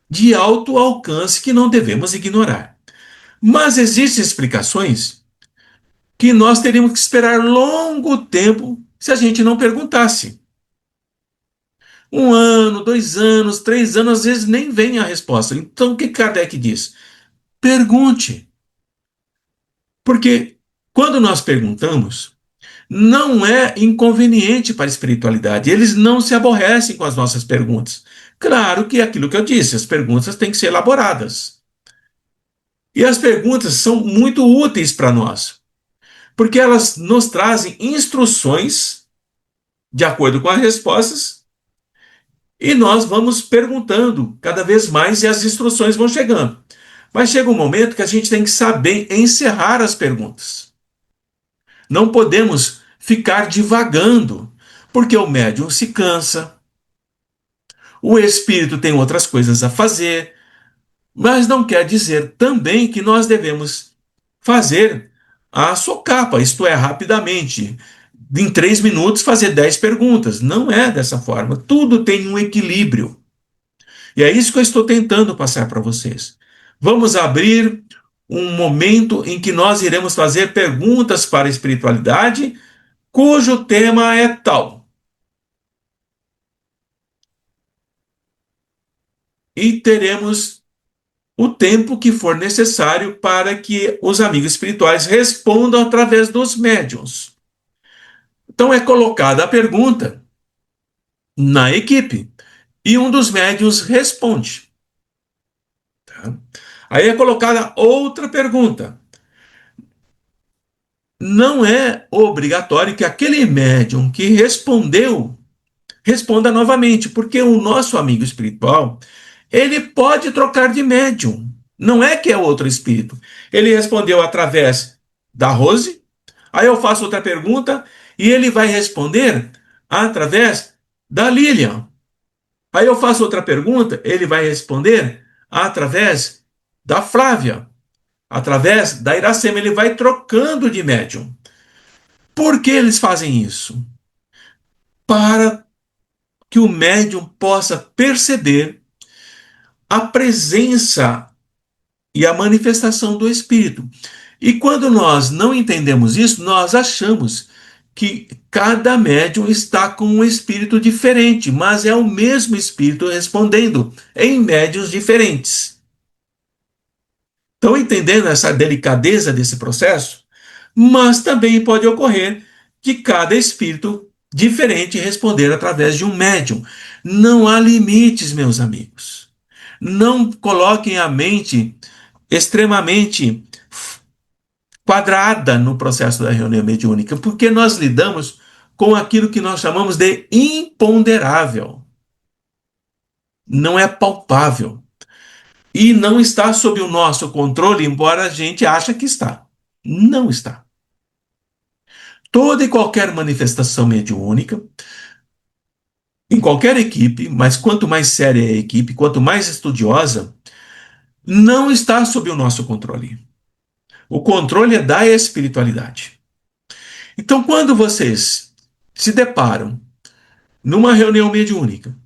de alto alcance que não devemos ignorar. Mas existem explicações que nós teríamos que esperar longo tempo se a gente não perguntasse. 1 ano, 2 anos, 3 anos, às vezes nem vem a resposta. Então o que Kardec diz? Pergunte. Porque quando nós perguntamos, não é inconveniente para a espiritualidade. Eles não se aborrecem com as nossas perguntas. Claro que é aquilo que eu disse, as perguntas têm que ser elaboradas. E as perguntas são muito úteis para nós, porque elas nos trazem instruções de acordo com as respostas e nós vamos perguntando cada vez mais e as instruções vão chegando. Mas chega um momento que a gente tem que saber encerrar as perguntas. Não podemos ficar divagando, porque o médium se cansa, o espírito tem outras coisas a fazer, mas não quer dizer também que nós devemos fazer a socapa, isto é, rapidamente, em 3 minutos fazer 10 perguntas. Não é dessa forma. Tudo tem um equilíbrio. E é isso que eu estou tentando passar para vocês. Vamos abrir um momento em que nós iremos fazer perguntas para a espiritualidade, cujo tema é tal. E teremos o tempo que for necessário para que os amigos espirituais respondam através dos médiuns. Então é colocada a pergunta na equipe e um dos médiuns responde. Tá? Aí é colocada outra pergunta. Não é obrigatório que aquele médium que respondeu responda novamente, porque o nosso amigo espiritual, ele pode trocar de médium. Não é que é outro espírito. Ele respondeu através da Rose, aí eu faço outra pergunta e ele vai responder através da Lilian. Aí eu faço outra pergunta, ele vai responder através da Flávia, através da Iracema. Ele vai trocando de médium. Por que eles fazem isso? Para que o médium possa perceber a presença e a manifestação do Espírito. E quando nós não entendemos isso, nós achamos que cada médium está com um espírito diferente, mas é o mesmo espírito respondendo em médiuns diferentes. Estão entendendo essa delicadeza desse processo? Mas também pode ocorrer de cada espírito diferente responder através de um médium. Não há limites, meus amigos. Não coloquem a mente extremamente quadrada no processo da reunião mediúnica, porque nós lidamos com aquilo que nós chamamos de imponderável. Não é palpável. E não está sob o nosso controle, embora a gente ache que está. Não está. Toda e qualquer manifestação mediúnica, em qualquer equipe, mas quanto mais séria é a equipe, quanto mais estudiosa, não está sob o nosso controle. O controle é da espiritualidade. Então, quando vocês se deparam numa reunião mediúnica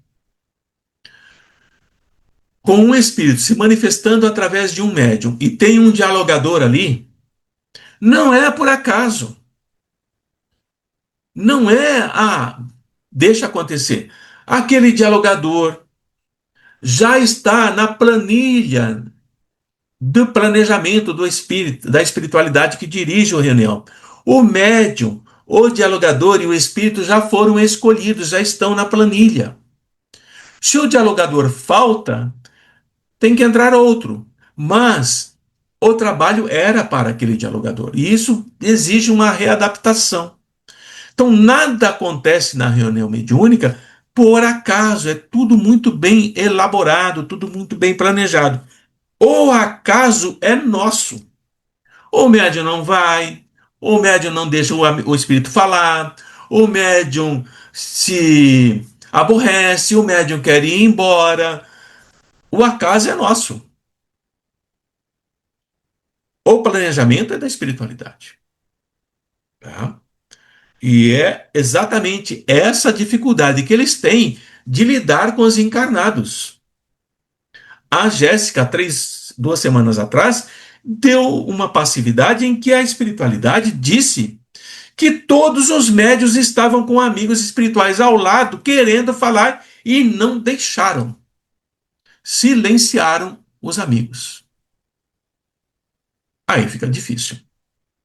com um espírito se manifestando através de um médium e tem um dialogador ali, não é por acaso. Não é, deixa acontecer. Aquele dialogador já está na planilha do planejamento do espírito, da espiritualidade que dirige a reunião. O médium, o dialogador e o espírito já foram escolhidos, já estão na planilha. Se o dialogador falta, tem que entrar outro. Mas o trabalho era para aquele dialogador. E isso exige uma readaptação. Então, nada acontece na reunião mediúnica por acaso. É tudo muito bem elaborado, tudo muito bem planejado. O acaso é nosso. O médium não vai, o médium não deixa o espírito falar, o médium se aborrece, o médium quer ir embora. O acaso é nosso. O planejamento é da espiritualidade. Tá? E é exatamente essa dificuldade que eles têm de lidar com os encarnados. A Jéssica, 2 semanas atrás, deu uma passividade em que a espiritualidade disse que todos os médios estavam com amigos espirituais ao lado, querendo falar, e não deixaram. Silenciaram os amigos. Aí fica difícil.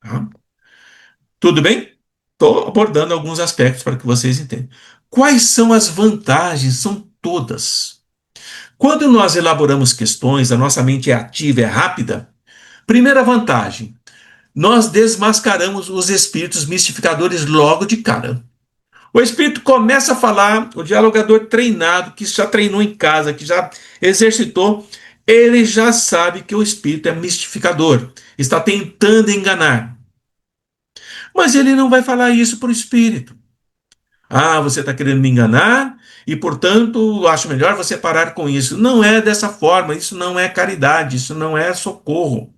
Tá? Tudo bem? Estou abordando alguns aspectos para que vocês entendam. Quais são as vantagens? São todas. Quando nós elaboramos questões, a nossa mente é ativa, é rápida. Primeira vantagem, nós desmascaramos os espíritos mistificadores logo de cara. O espírito começa a falar, o dialogador treinado, que já treinou em casa, que já exercitou, ele já sabe que o espírito é mistificador, está tentando enganar. Mas ele não vai falar isso para o espírito. Você está querendo me enganar e, portanto, acho melhor você parar com isso. Não é dessa forma, isso não é caridade, isso não é socorro.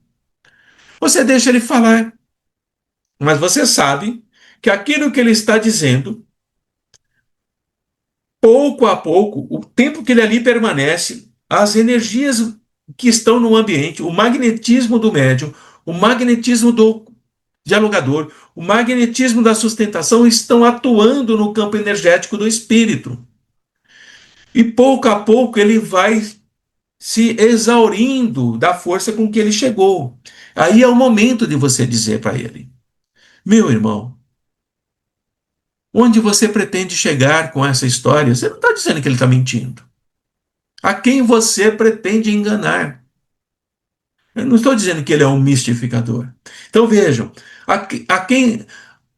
Você deixa ele falar, mas você sabe que aquilo que ele está dizendo, pouco a pouco, o tempo que ele ali permanece, as energias que estão no ambiente, o magnetismo do médium, o magnetismo do dialogador, o magnetismo da sustentação estão atuando no campo energético do espírito. E pouco a pouco ele vai se exaurindo da força com que ele chegou. Aí é o momento de você dizer para ele: meu irmão, onde você pretende chegar com essa história? Você não está dizendo que ele está mentindo. A quem você pretende enganar? Eu não estou dizendo que ele é um mistificador. Então vejam,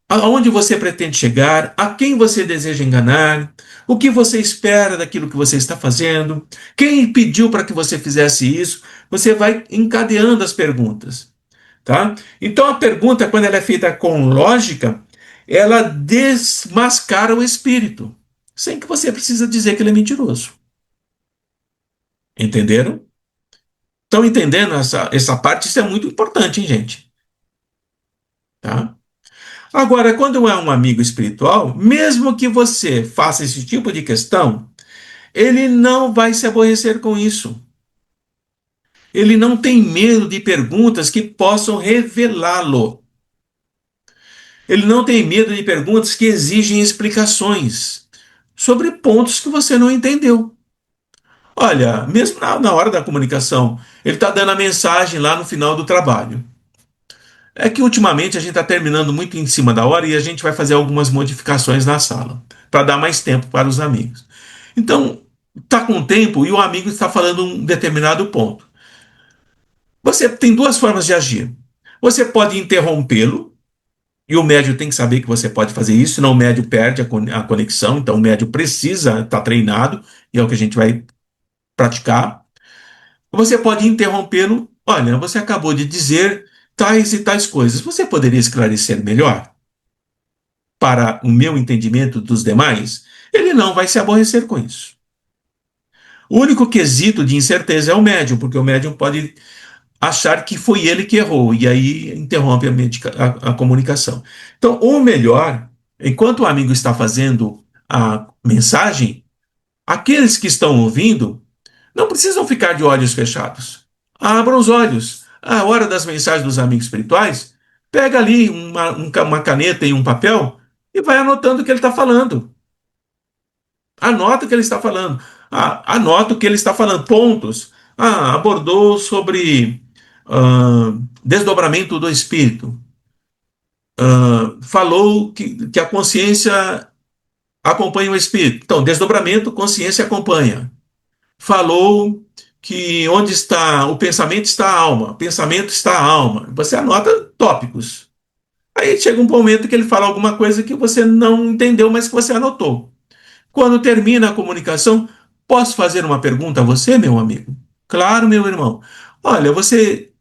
aonde você pretende chegar, a quem você deseja enganar, o que você espera daquilo que você está fazendo, quem pediu para que você fizesse isso, você vai encadeando as perguntas, tá? Então a pergunta, quando ela é feita com lógica, ela desmascara o espírito, sem que você precisa dizer que ele é mentiroso. Entenderam? Estão entendendo essa parte? Isso é muito importante, hein, gente? Tá? Agora, quando é um amigo espiritual, mesmo que você faça esse tipo de questão, ele não vai se aborrecer com isso. Ele não tem medo de perguntas que possam revelá-lo. Ele não tem medo de perguntas que exigem explicações sobre pontos que você não entendeu. Olha, mesmo na hora da comunicação, ele está dando a mensagem lá no final do trabalho. É que ultimamente a gente está terminando muito em cima da hora e a gente vai fazer algumas modificações na sala, para dar mais tempo para os amigos. Então, está com o tempo e o amigo está falando um determinado ponto. Você tem duas formas de agir. Você pode interrompê-lo, e o médio tem que saber que você pode fazer isso, senão o médio perde a conexão, então o médio precisa estar treinado, e é o que a gente vai praticar. Você pode interrompê-lo. Olha, você acabou de dizer tais e tais coisas. Você poderia esclarecer melhor para o meu entendimento dos demais? Ele não vai se aborrecer com isso. O único quesito de incerteza é o médium, porque o médium pode achar que foi ele que errou, e aí interrompe a comunicação. Então, o melhor, enquanto o amigo está fazendo a mensagem, aqueles que estão ouvindo não precisam ficar de olhos fechados. Abram os olhos. A hora das mensagens dos amigos espirituais, pega ali uma caneta e um papel e vai anotando o que ele está falando. Anota o que ele está falando. Anota o que ele está falando. Pontos. Abordou sobre desdobramento do espírito. Falou que a consciência acompanha o espírito. Então, desdobramento, consciência acompanha. Falou que onde está o pensamento está a alma, pensamento está a alma. Você anota tópicos. Aí chega um momento que ele fala alguma coisa que você não entendeu, mas que você anotou. Quando termina a comunicação, posso fazer uma pergunta a você, meu amigo? Claro, meu irmão. Olha, você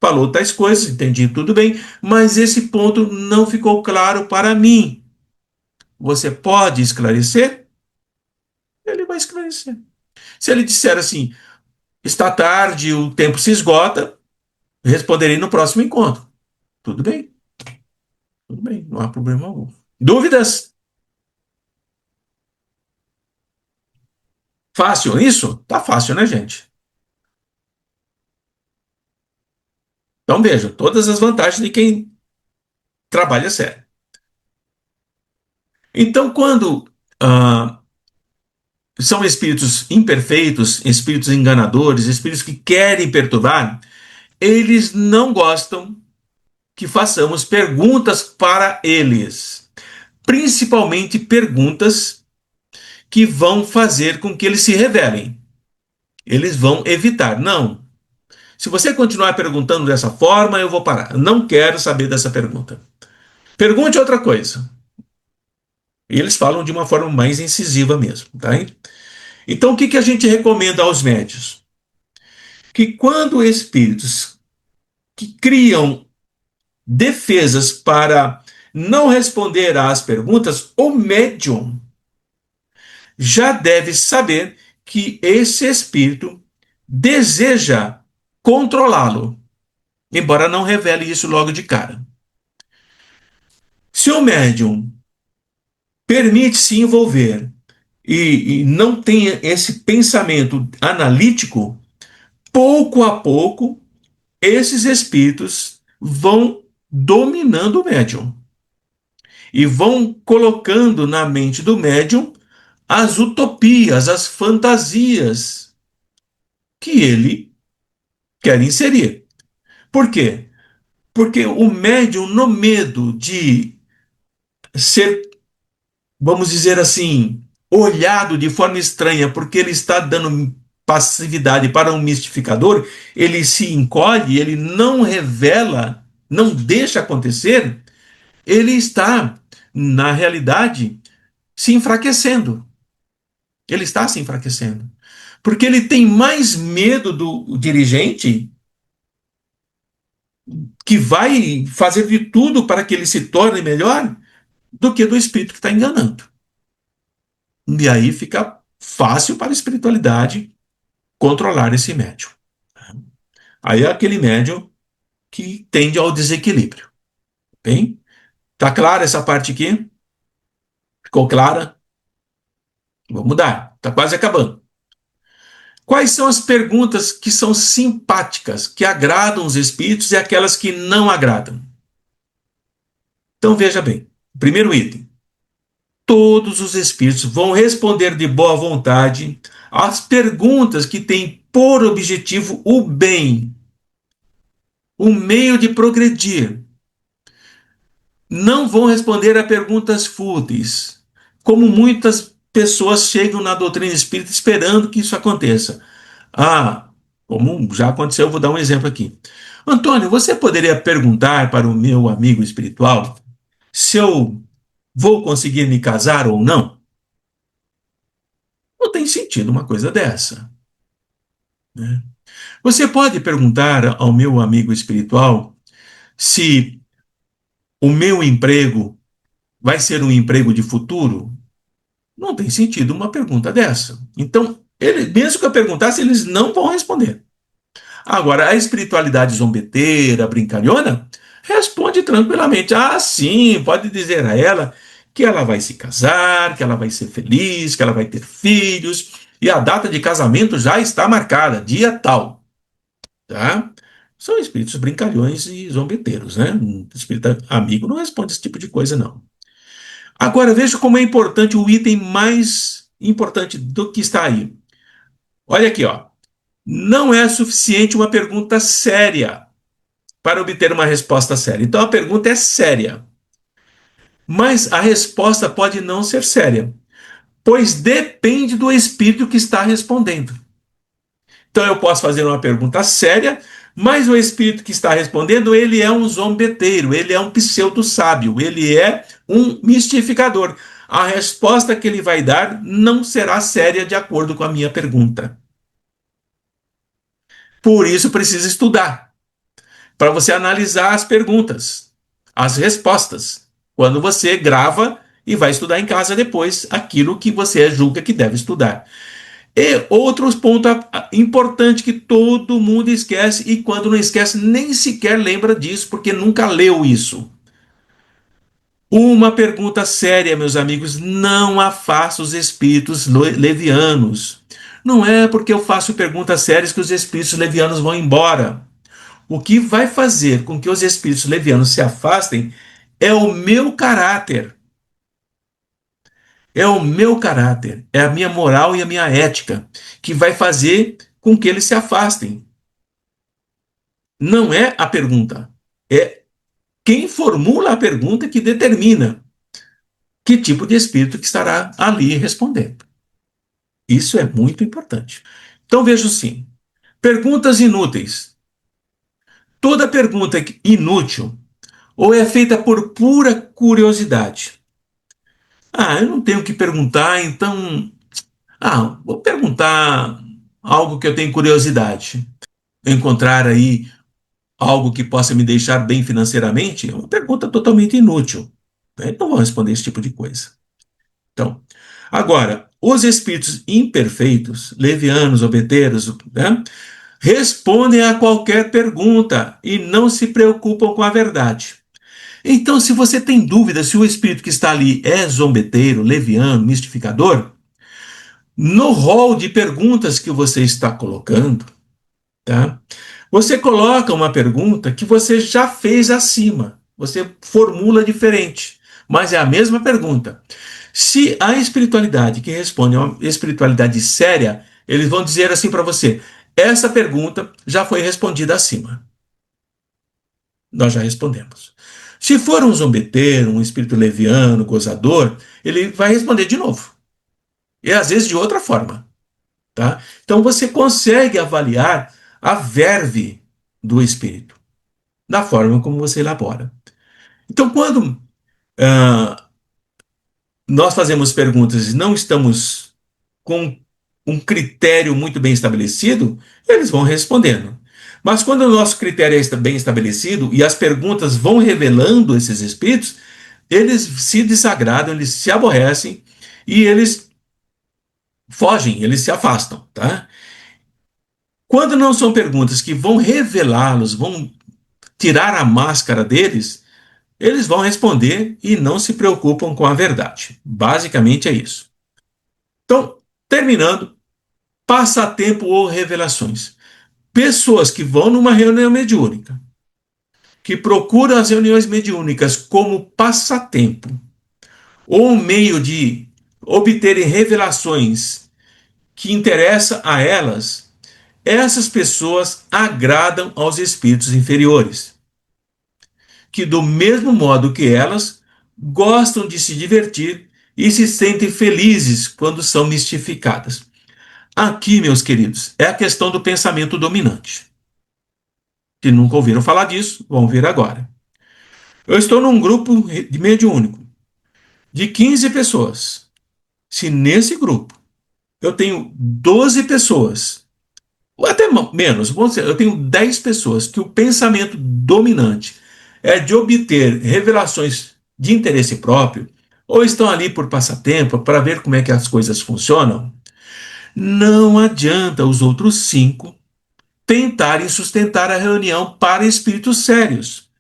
falou tais coisas, entendi tudo bem, mas esse ponto não ficou claro para mim. Você pode esclarecer? Ele vai esclarecer. Se ele disser assim, está tarde, o tempo se esgota, responderei no próximo encontro. Tudo bem, não há problema algum. Dúvidas? Fácil isso? Tá fácil, né, gente? Então veja, todas as vantagens de quem trabalha sério. Então, quando são espíritos imperfeitos, espíritos enganadores, espíritos que querem perturbar, eles não gostam que façamos perguntas para eles, principalmente perguntas que vão fazer com que eles se rebelem. Eles vão evitar. Não. Se você continuar perguntando dessa forma, eu vou parar. Não quero saber dessa pergunta. Pergunte outra coisa. E eles falam de uma forma mais incisiva mesmo. Tá? Então, o que a gente recomenda aos médios? Que quando espíritos que criam defesas para não responder às perguntas, o médium já deve saber que esse espírito deseja controlá-lo, embora não revele isso logo de cara. Se o médium permite se envolver e não tem esse pensamento analítico, pouco a pouco, esses espíritos vão dominando o médium e vão colocando na mente do médium as utopias, as fantasias que ele quer inserir. Por quê? Porque o médium, no medo de ser, vamos dizer assim, olhado de forma estranha, porque ele está dando passividade para um mistificador, ele se encolhe, ele não revela, não deixa acontecer, ele está, na realidade, se enfraquecendo. Ele está se enfraquecendo. Porque ele tem mais medo do dirigente que vai fazer de tudo para que ele se torne melhor do que do espírito que está enganando. E aí fica fácil para a espiritualidade controlar esse médium. Aí é aquele médium que tende ao desequilíbrio. Bem? Tá clara essa parte aqui? Ficou clara? Vamos mudar. Tá quase acabando. Quais são as perguntas que são simpáticas, que agradam os espíritos e aquelas que não agradam? Então veja bem. Primeiro item. Todos os espíritos vão responder de boa vontade às perguntas que têm por objetivo o bem, o meio de progredir. Não vão responder a perguntas fúteis, como muitas pessoas chegam na doutrina espírita esperando que isso aconteça. Ah, como já aconteceu, eu vou dar um exemplo aqui. Antônio, você poderia perguntar para o meu amigo espiritual se eu vou conseguir me casar ou não? Não tem sentido uma coisa dessa, né? Você pode perguntar ao meu amigo espiritual se o meu emprego vai ser um emprego de futuro? Não tem sentido uma pergunta dessa. Então, mesmo que eu perguntasse, eles não vão responder. Agora, a espiritualidade zombeteira, brincalhona, responde tranquilamente. Ah, sim, pode dizer a ela que ela vai se casar, que ela vai ser feliz, que ela vai ter filhos, e a data de casamento já está marcada, dia tal, tá? São espíritos brincalhões e zombeteiros, né? Um espírito amigo não responde esse tipo de coisa, não. Agora, veja como é importante o item mais importante do que está aí. Olha aqui, ó. Não é suficiente uma pergunta séria para obter uma resposta séria. Então a pergunta é séria, mas a resposta pode não ser séria, pois depende do espírito que está respondendo. Então eu posso fazer uma pergunta séria, mas o espírito que está respondendo, ele é um zombeteiro, ele é um pseudo-sábio, ele é um mistificador. A resposta que ele vai dar não será séria de acordo com a minha pergunta. Por isso precisa estudar, para você analisar as perguntas, as respostas, quando você grava e vai estudar em casa depois aquilo que você julga que deve estudar. E outro ponto importante que todo mundo esquece, e quando não esquece, nem sequer lembra disso, porque nunca leu isso. Uma pergunta séria, meus amigos, não afasta os espíritos levianos. Não é porque eu faço perguntas sérias que os espíritos levianos vão embora. O que vai fazer com que os espíritos levianos se afastem é o meu caráter. É o meu caráter, é a minha moral e a minha ética que vai fazer com que eles se afastem. Não é a pergunta, é quem formula a pergunta que determina que tipo de espírito que estará ali respondendo. Isso é muito importante. Então veja sim, perguntas inúteis. Toda pergunta inútil ou é feita por pura curiosidade. Ah, eu não tenho o que perguntar, então. Ah, vou perguntar algo que eu tenho curiosidade. Encontrar aí algo que possa me deixar bem financeiramente é uma pergunta totalmente inútil, né? Não vou responder esse tipo de coisa. Então, agora, os espíritos imperfeitos, levianos, obeteiros, né, respondem a qualquer pergunta e não se preocupam com a verdade. Então, se você tem dúvida se o espírito que está ali é zombeteiro, leviano, mistificador, no rol de perguntas que você está colocando, tá? Você coloca uma pergunta que você já fez acima. Você formula diferente, mas é a mesma pergunta. Se a espiritualidade que responde é uma espiritualidade séria, eles vão dizer assim para você: essa pergunta já foi respondida acima. Nós já respondemos. Se for um zombeteiro, um espírito leviano, gozador, ele vai responder de novo. E às vezes de outra forma. Tá? Então você consegue avaliar a verve do espírito, da forma como você elabora. Então, quando nós fazemos perguntas e não estamos com um critério muito bem estabelecido, eles vão respondendo. Mas quando o nosso critério é bem estabelecido e as perguntas vão revelando esses espíritos, eles se desagradam, eles se aborrecem e eles fogem, eles se afastam, tá? Quando não são perguntas que vão revelá-los, vão tirar a máscara deles, eles vão responder e não se preocupam com a verdade. Basicamente é isso. Então, terminando, passatempo ou revelações. Pessoas que vão numa reunião mediúnica, que procuram as reuniões mediúnicas como passatempo ou um meio de obterem revelações que interessam a elas, essas pessoas agradam aos espíritos inferiores, que do mesmo modo que elas, gostam de se divertir e se sentem felizes quando são mistificadas. Aqui, meus queridos, é a questão do pensamento dominante. Se nunca ouviram falar disso, vão ver agora. Eu estou num grupo de mediúnico de 15 pessoas. Se nesse grupo eu tenho 12 pessoas, ou até menos, vamos dizer, eu tenho 10 pessoas que o pensamento dominante é de obter revelações de interesse próprio, ou estão ali por passatempo, para ver como é que as coisas funcionam, não adianta os outros 5 tentarem sustentar a reunião para espíritos sérios,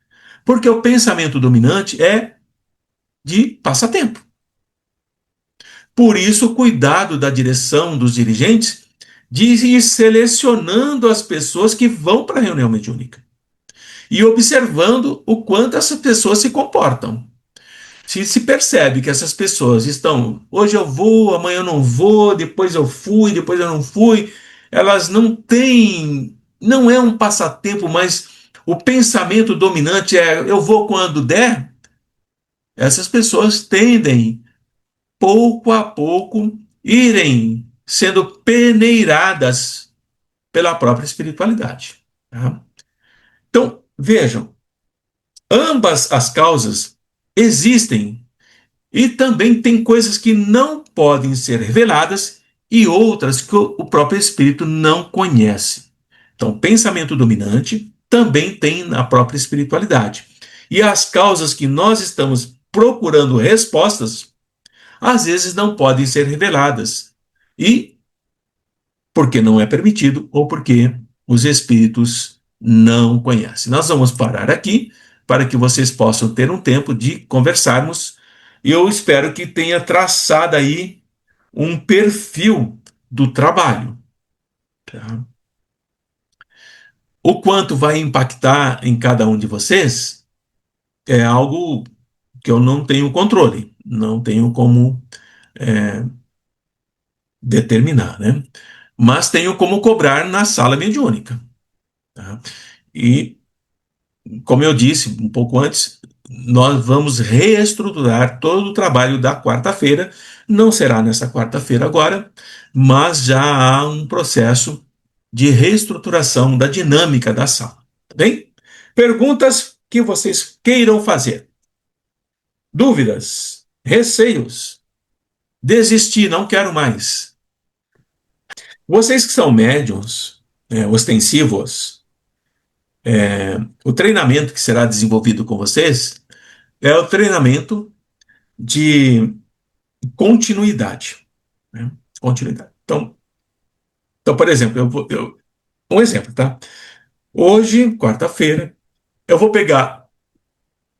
porque o pensamento dominante é de passatempo. Por isso, o cuidado da direção dos dirigentes de ir selecionando as pessoas que vão para a reunião mediúnica e observando o quanto essas pessoas se comportam. Se percebe que essas pessoas estão, hoje eu vou, amanhã eu não vou, depois eu fui, depois eu não fui, elas não têm, não é um passatempo, mas o pensamento dominante é eu vou quando der, essas pessoas tendem, pouco a pouco, irem sendo peneiradas pela própria espiritualidade. Tá? Então, vejam, ambas as causas existem e também tem coisas que não podem ser reveladas e outras que o próprio espírito não conhece. Então, pensamento dominante também tem na própria espiritualidade. E as causas que nós estamos procurando respostas, às vezes não podem ser reveladas. E porque não é permitido ou porque os espíritos não conhecem. Nós vamos parar aqui para que vocês possam ter um tempo de conversarmos. E eu espero que tenha traçado aí um perfil do trabalho. Tá? O quanto vai impactar em cada um de vocês é algo que eu não tenho controle, não tenho como determinar, né? Mas tenho como cobrar na sala mediúnica. Tá? E como eu disse um pouco antes, nós vamos reestruturar todo o trabalho da quarta-feira. Não será nessa quarta-feira agora, mas já há um processo de reestruturação da dinâmica da sala. Tá bem? Perguntas que vocês queiram fazer. Dúvidas, receios, desistir, não quero mais. Vocês que são médiums, ostensivos, o treinamento que será desenvolvido com vocês é o treinamento de continuidade. Né? Continuidade. Então, por exemplo, um exemplo, tá? Hoje, quarta-feira, eu vou pegar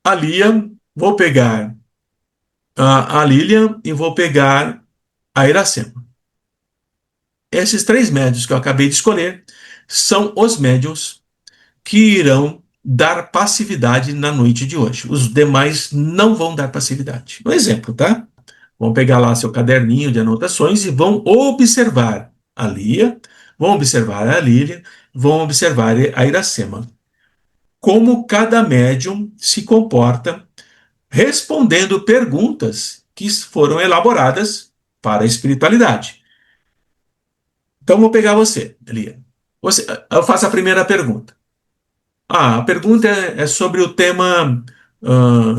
a Lia, vou pegar a Lilian e vou pegar a Iracema. Esses 3 médios que eu acabei de escolher são os médios que irão dar passividade na noite de hoje. Os demais não vão dar passividade. Um exemplo, tá? Vão pegar lá seu caderninho de anotações e vão observar a Lia, vão observar a Lília, vão observar a Iracema. Como cada médium se comporta respondendo perguntas que foram elaboradas para a espiritualidade. Então, vou pegar você, Lia. Eu faço a primeira pergunta. A pergunta é sobre o tema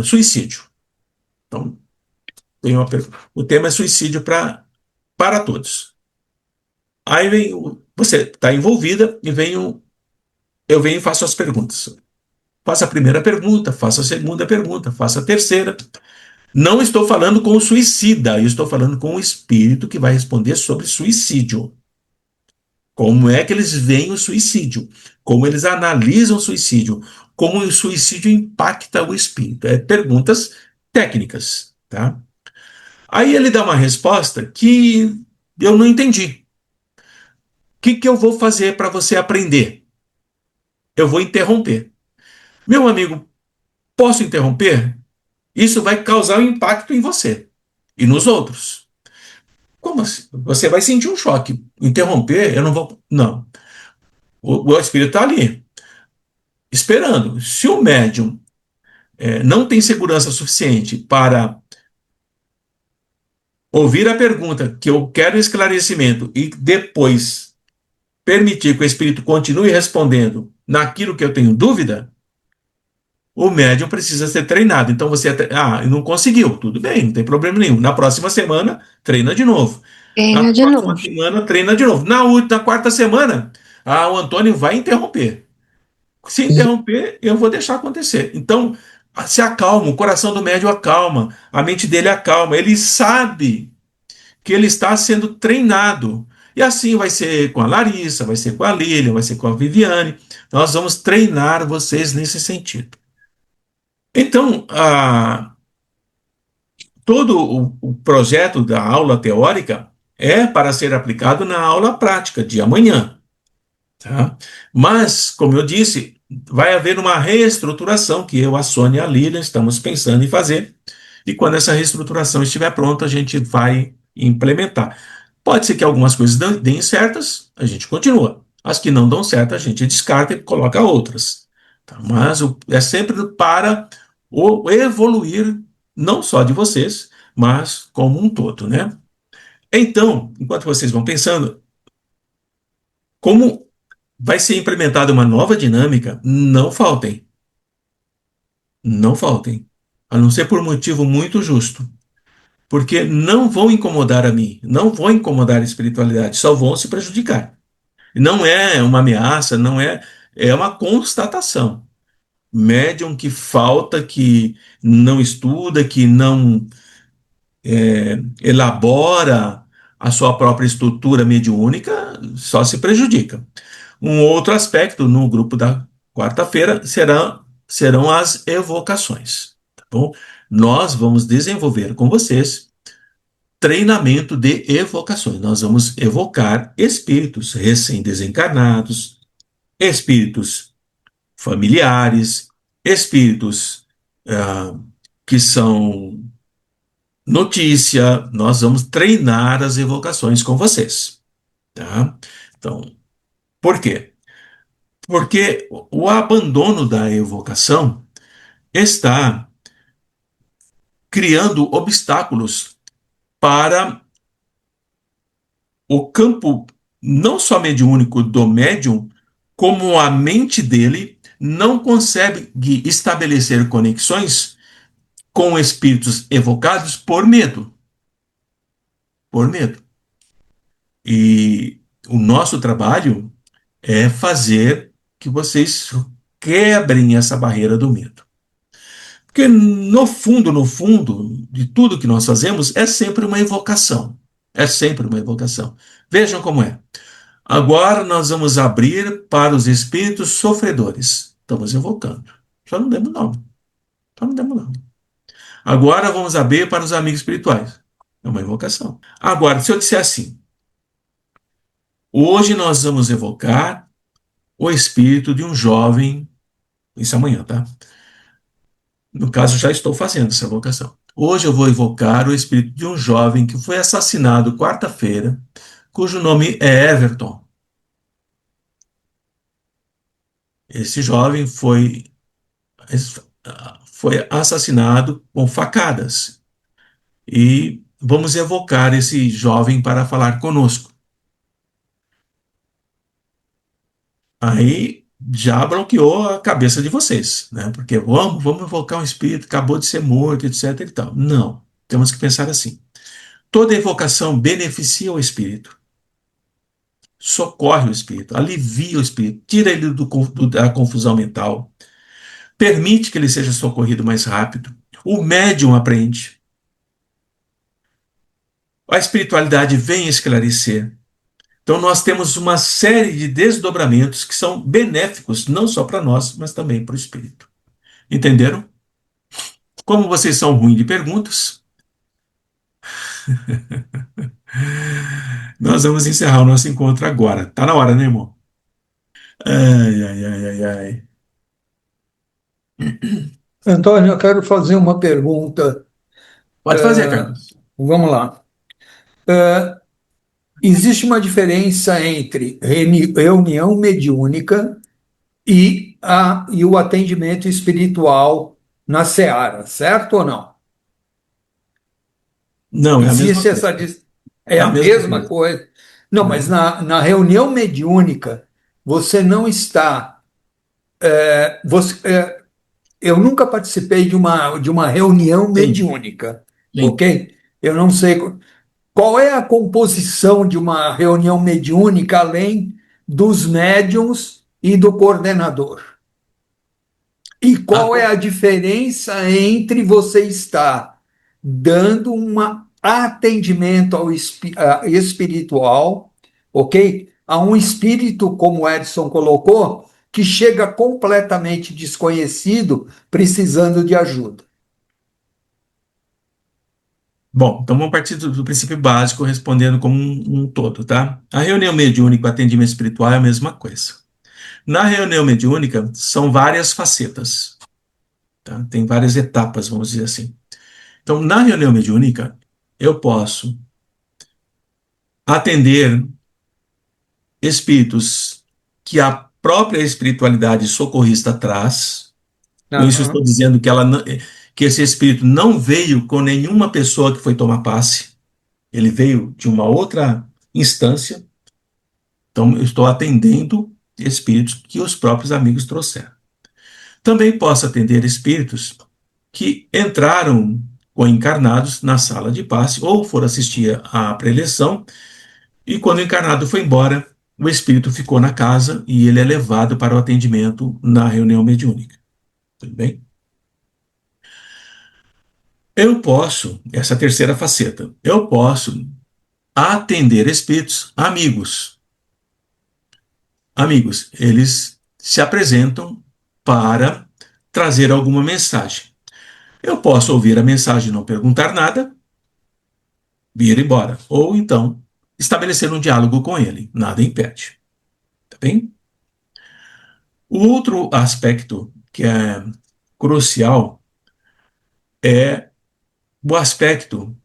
suicídio. Então, tem uma pergunta. O tema é suicídio para todos. Aí vem, você está envolvida e eu venho e faço as perguntas. Faça a primeira pergunta, faça a segunda pergunta, faça a terceira. Não estou falando com o suicida, eu estou falando com o espírito que vai responder sobre suicídio. Como é que eles veem o suicídio? Como eles analisam o suicídio? Como o suicídio impacta o espírito? Perguntas técnicas, tá? Aí ele dá uma resposta que eu não entendi. O que eu vou fazer para você aprender? Eu vou interromper. Meu amigo, posso interromper? Isso vai causar um impacto em você e nos outros. Como assim? Você vai sentir um choque. Interromper, eu não vou. Não. O espírito está ali, esperando. Se o médium não tem segurança suficiente para ouvir a pergunta que eu quero esclarecimento e depois permitir que o espírito continue respondendo naquilo que eu tenho dúvida, o médium precisa ser treinado. Então você, não conseguiu, tudo bem, não tem problema nenhum. Na próxima semana, treina de novo. Na Treina de próxima novo. semana, treina de novo. Na quarta semana, o Antônio vai interromper. Se interromper, eu vou deixar acontecer. Então, se acalma, o coração do médium acalma, a mente dele acalma. Ele sabe que ele está sendo treinado. E assim vai ser com a Larissa, vai ser com a Lília, vai ser com a Viviane. Nós vamos treinar vocês nesse sentido. Então, todo o projeto da aula teórica é para ser aplicado na aula prática de amanhã. Tá? Mas, como eu disse, vai haver uma reestruturação que eu, a Sônia e a Lília estamos pensando em fazer. E quando essa reestruturação estiver pronta, a gente vai implementar. Pode ser que algumas coisas deem certas, a gente continua. As que não dão certo, a gente descarta e coloca outras. Tá? Mas é sempre para o evoluir, não só de vocês, mas como um todo, né? Então, enquanto vocês vão pensando, como vai ser implementada uma nova dinâmica, não faltem. Não faltem. A não ser por motivo muito justo. Porque não vão incomodar a mim, não vão incomodar a espiritualidade, só vão se prejudicar. Não é uma ameaça, não é, é uma constatação. Médium que falta, que não estuda, que não elabora a sua própria estrutura mediúnica, só se prejudica. Um outro aspecto no grupo da quarta-feira serão as evocações. Tá bom? Nós vamos desenvolver com vocês treinamento de evocações. Nós vamos evocar espíritos recém-desencarnados, espíritos familiares, espíritos que são notícia. Nós vamos treinar as evocações com vocês. Tá? Então, por quê? Porque o abandono da evocação está criando obstáculos para o campo não só mediúnico do médium, como a mente dele não consegue estabelecer conexões com espíritos evocados por medo. Por medo. E o nosso trabalho é fazer que vocês quebrem essa barreira do medo. Porque no fundo, de tudo que nós fazemos, é sempre uma evocação. É sempre uma evocação. Vejam como é. Agora nós vamos abrir para os espíritos sofredores. Estamos evocando. Só não demos nome. Só não demos nome. Agora vamos abrir para os amigos espirituais. É uma evocação. Agora, se eu disser assim, hoje nós vamos evocar o espírito de um jovem, isso amanhã, tá? No caso, já estou fazendo essa evocação. Hoje eu vou evocar o espírito de um jovem que foi assassinado quarta-feira, cujo nome é Everton. Esse jovem foi assassinado com facadas. E vamos evocar esse jovem para falar conosco. Aí já bloqueou a cabeça de vocês, né? Porque vamos evocar um espírito, acabou de ser morto, etc. e tal. Não, temos que pensar assim. Toda evocação beneficia o espírito, socorre o espírito, alivia o espírito, tira ele da confusão mental, permite que ele seja socorrido mais rápido. O médium aprende. A espiritualidade vem esclarecer. Então, nós temos uma série de desdobramentos que são benéficos, não só para nós, mas também para o espírito. Entenderam? Como vocês são ruins de perguntas, nós vamos encerrar o nosso encontro agora. Tá na hora, né, irmão? Ai, ai, ai, ai, ai. Antônio, eu quero fazer uma pergunta. Pode fazer, Carlos. Vamos lá. Existe uma diferença entre reunião mediúnica e o atendimento espiritual na seara, certo ou não? Não, é a mesma Existe coisa. essa. É É a a mesma mesma coisa, coisa. Não, mas né? na reunião mediúnica, você não está. Você, eu nunca participei de uma reunião Sim, mediúnica, sim. ok? Eu não sei qual é a composição de uma reunião mediúnica além dos médiums e do coordenador. E A qual é a diferença entre você estar dando um atendimento espiritual, ok? A um espírito, como o Edson colocou, que chega completamente desconhecido, precisando de ajuda. Bom, então vamos partir do princípio básico, respondendo como um todo, tá? A reunião mediúnica e o atendimento espiritual é a mesma coisa. Na reunião mediúnica, são várias facetas, tá? Tem várias etapas, vamos dizer assim. Então, na reunião mediúnica, eu posso atender espíritos que a própria espiritualidade socorrista traz. Com isso, eu estou Aham. dizendo que, que esse espírito não veio com nenhuma pessoa que foi tomar passe, ele veio de uma outra instância. Então, eu estou atendendo espíritos que os próprios amigos trouxeram. Também posso atender espíritos que entraram ou encarnados na sala de passe ou foram assistir à preleção e quando o encarnado foi embora, o espírito ficou na casa e ele é levado para o atendimento na reunião mediúnica. Tudo bem? Eu posso, essa terceira faceta, eu posso atender espíritos amigos. Amigos, eles se apresentam para trazer alguma mensagem. Eu posso ouvir a mensagem e não perguntar nada, vir embora. Ou então, estabelecer um diálogo com ele. Nada impede. Tá bem? O outro aspecto que é crucial é o aspecto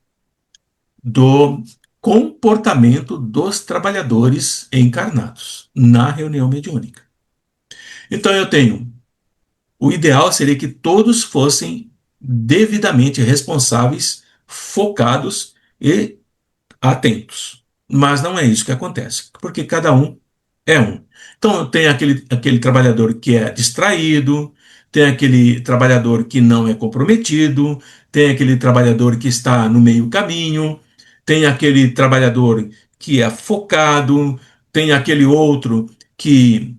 do comportamento dos trabalhadores encarnados na reunião mediúnica. Então, eu tenho. O ideal seria que todos fossem devidamente responsáveis, focados e atentos. Mas não é isso que acontece, porque cada um é um. Então, tem aquele trabalhador que é distraído, tem aquele trabalhador que não é comprometido, tem aquele trabalhador que está no meio caminho, tem aquele trabalhador que é focado, tem aquele outro que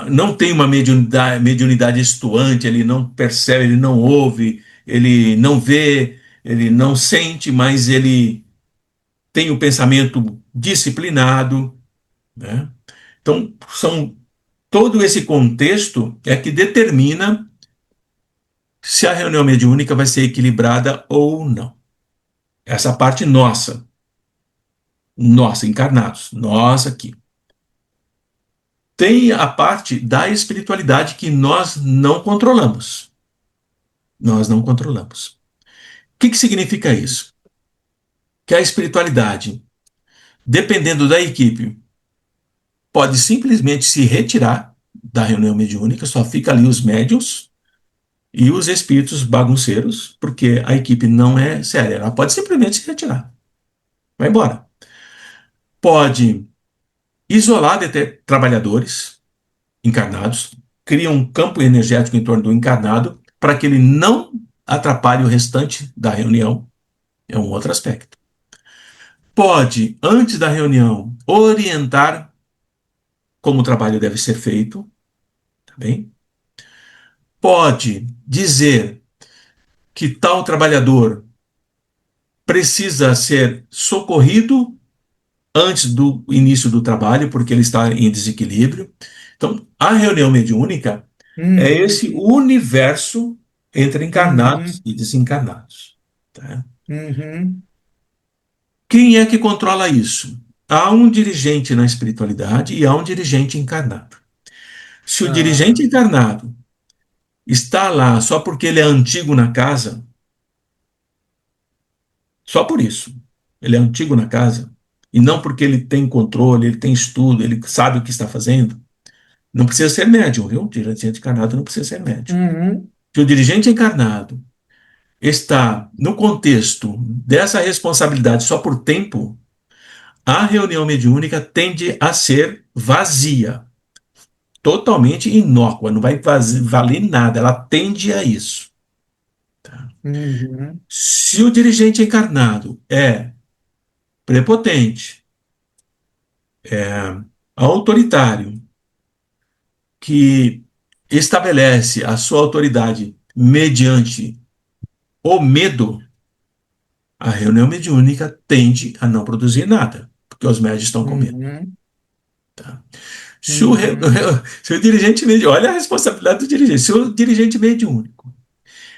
não tem uma mediunidade estuante, ele não percebe, ele não ouve, ele não vê, ele não sente, mas ele tem o pensamento disciplinado, né? Então, todo esse contexto é que determina se a reunião mediúnica vai ser equilibrada ou não. Essa parte nossa, encarnados, nós aqui. Tem a parte da espiritualidade que nós não controlamos. Nós não controlamos. O que significa isso? Que a espiritualidade, dependendo da equipe, pode simplesmente se retirar da reunião mediúnica, só fica ali os médiuns e os espíritos bagunceiros, porque a equipe não é séria. Ela pode simplesmente se retirar. Vai embora. Pode isolar trabalhadores encarnados, cria um campo energético em torno do encarnado para que ele não atrapalhe o restante da reunião. É um outro aspecto. Pode, antes da reunião, orientar como o trabalho deve ser feito, tá bem? Pode dizer que tal trabalhador precisa ser socorrido antes do início do trabalho, porque ele está em desequilíbrio. Então, a reunião mediúnica é Uhum, esse universo entre encarnados uhum, e desencarnados. Tá? uhum. Quem é que controla isso? Há um dirigente na espiritualidade e há um dirigente encarnado. Se o dirigente Ah, encarnado está lá só porque ele é antigo na casa, só por isso, ele é antigo na casa, e não porque ele tem controle, ele tem estudo, ele sabe o que está fazendo, não precisa ser médium, viu? O dirigente encarnado não precisa ser médium. uhum, Se o dirigente encarnado está no contexto dessa responsabilidade só por tempo, a reunião mediúnica tende a ser vazia, totalmente inócua, não vai valer nada, ela tende a isso. Uhum. Se o dirigente encarnado é prepotente, autoritário, que estabelece a sua autoridade mediante o medo, a reunião mediúnica tende a não produzir nada, porque os médios estão com medo. Uhum. Se o, Uhum. se o dirigente mediúnico, olha a responsabilidade do dirigente, se o dirigente mediúnico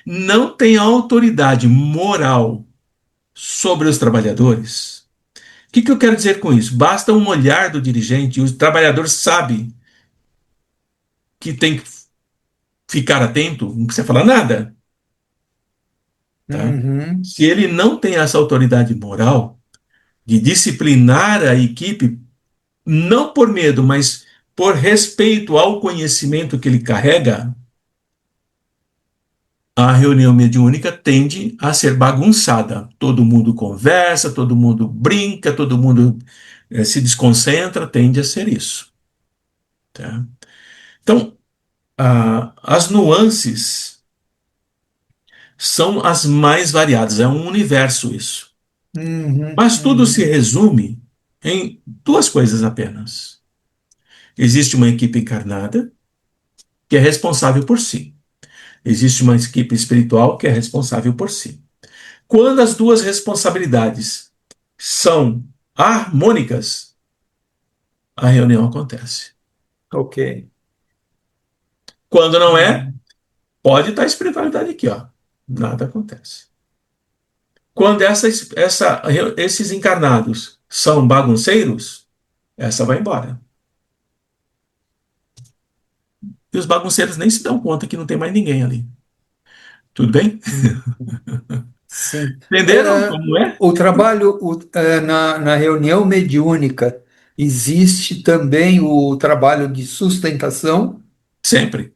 não tem autoridade moral sobre os trabalhadores, o que eu quero dizer com isso? Basta um olhar do dirigente e o trabalhador sabe que tem que ficar atento, não precisa falar nada, tá? Uhum. Se ele não tem essa autoridade moral de disciplinar a equipe, não por medo, mas por respeito ao conhecimento que ele carrega, a reunião mediúnica tende a ser bagunçada. Todo mundo conversa, todo mundo brinca, todo mundo se desconcentra, tende a ser isso. Tá? Então, as nuances são as mais variadas, é um universo isso. Uhum. Mas tudo se Uhum. resume em duas coisas apenas. Existe uma equipe encarnada que é responsável por si. Existe uma equipe espiritual que é responsável por si. Quando as duas responsabilidades são harmônicas, a reunião acontece. Ok. Quando não é, Uhum. pode estar a espiritualidade aqui, ó. Nada acontece. Quando esses encarnados são bagunceiros, essa vai embora. E os bagunceiros nem se dão conta que não tem mais ninguém ali. Tudo bem? Uhum. Sim. Entenderam como é? O trabalho na reunião mediúnica, existe também o trabalho de sustentação, Sempre.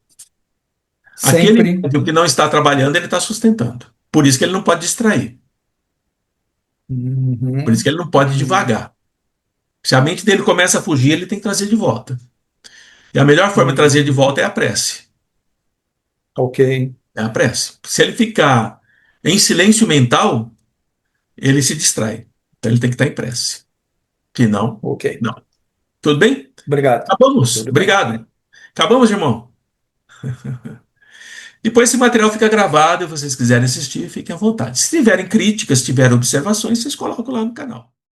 Aquele sempre. médium que não está trabalhando, ele está sustentando. Por isso que ele não pode distrair. Por isso que Uhum. ele não pode Uhum. divagar. Se a mente dele começa a fugir, ele tem que trazer de volta. E a melhor forma de trazer de Uhum. volta é a prece. Ok, É a prece. Se ele ficar em silêncio mental, ele se distrai. Então ele tem que estar em prece. Se não, ok. não. Tudo bem? Obrigado. Acabamos. Tudo bem. Obrigado. Acabamos, irmão. Depois esse material fica gravado e vocês quiserem assistir, fiquem à vontade. Se tiverem críticas, se tiverem observações, vocês colocam lá no canal.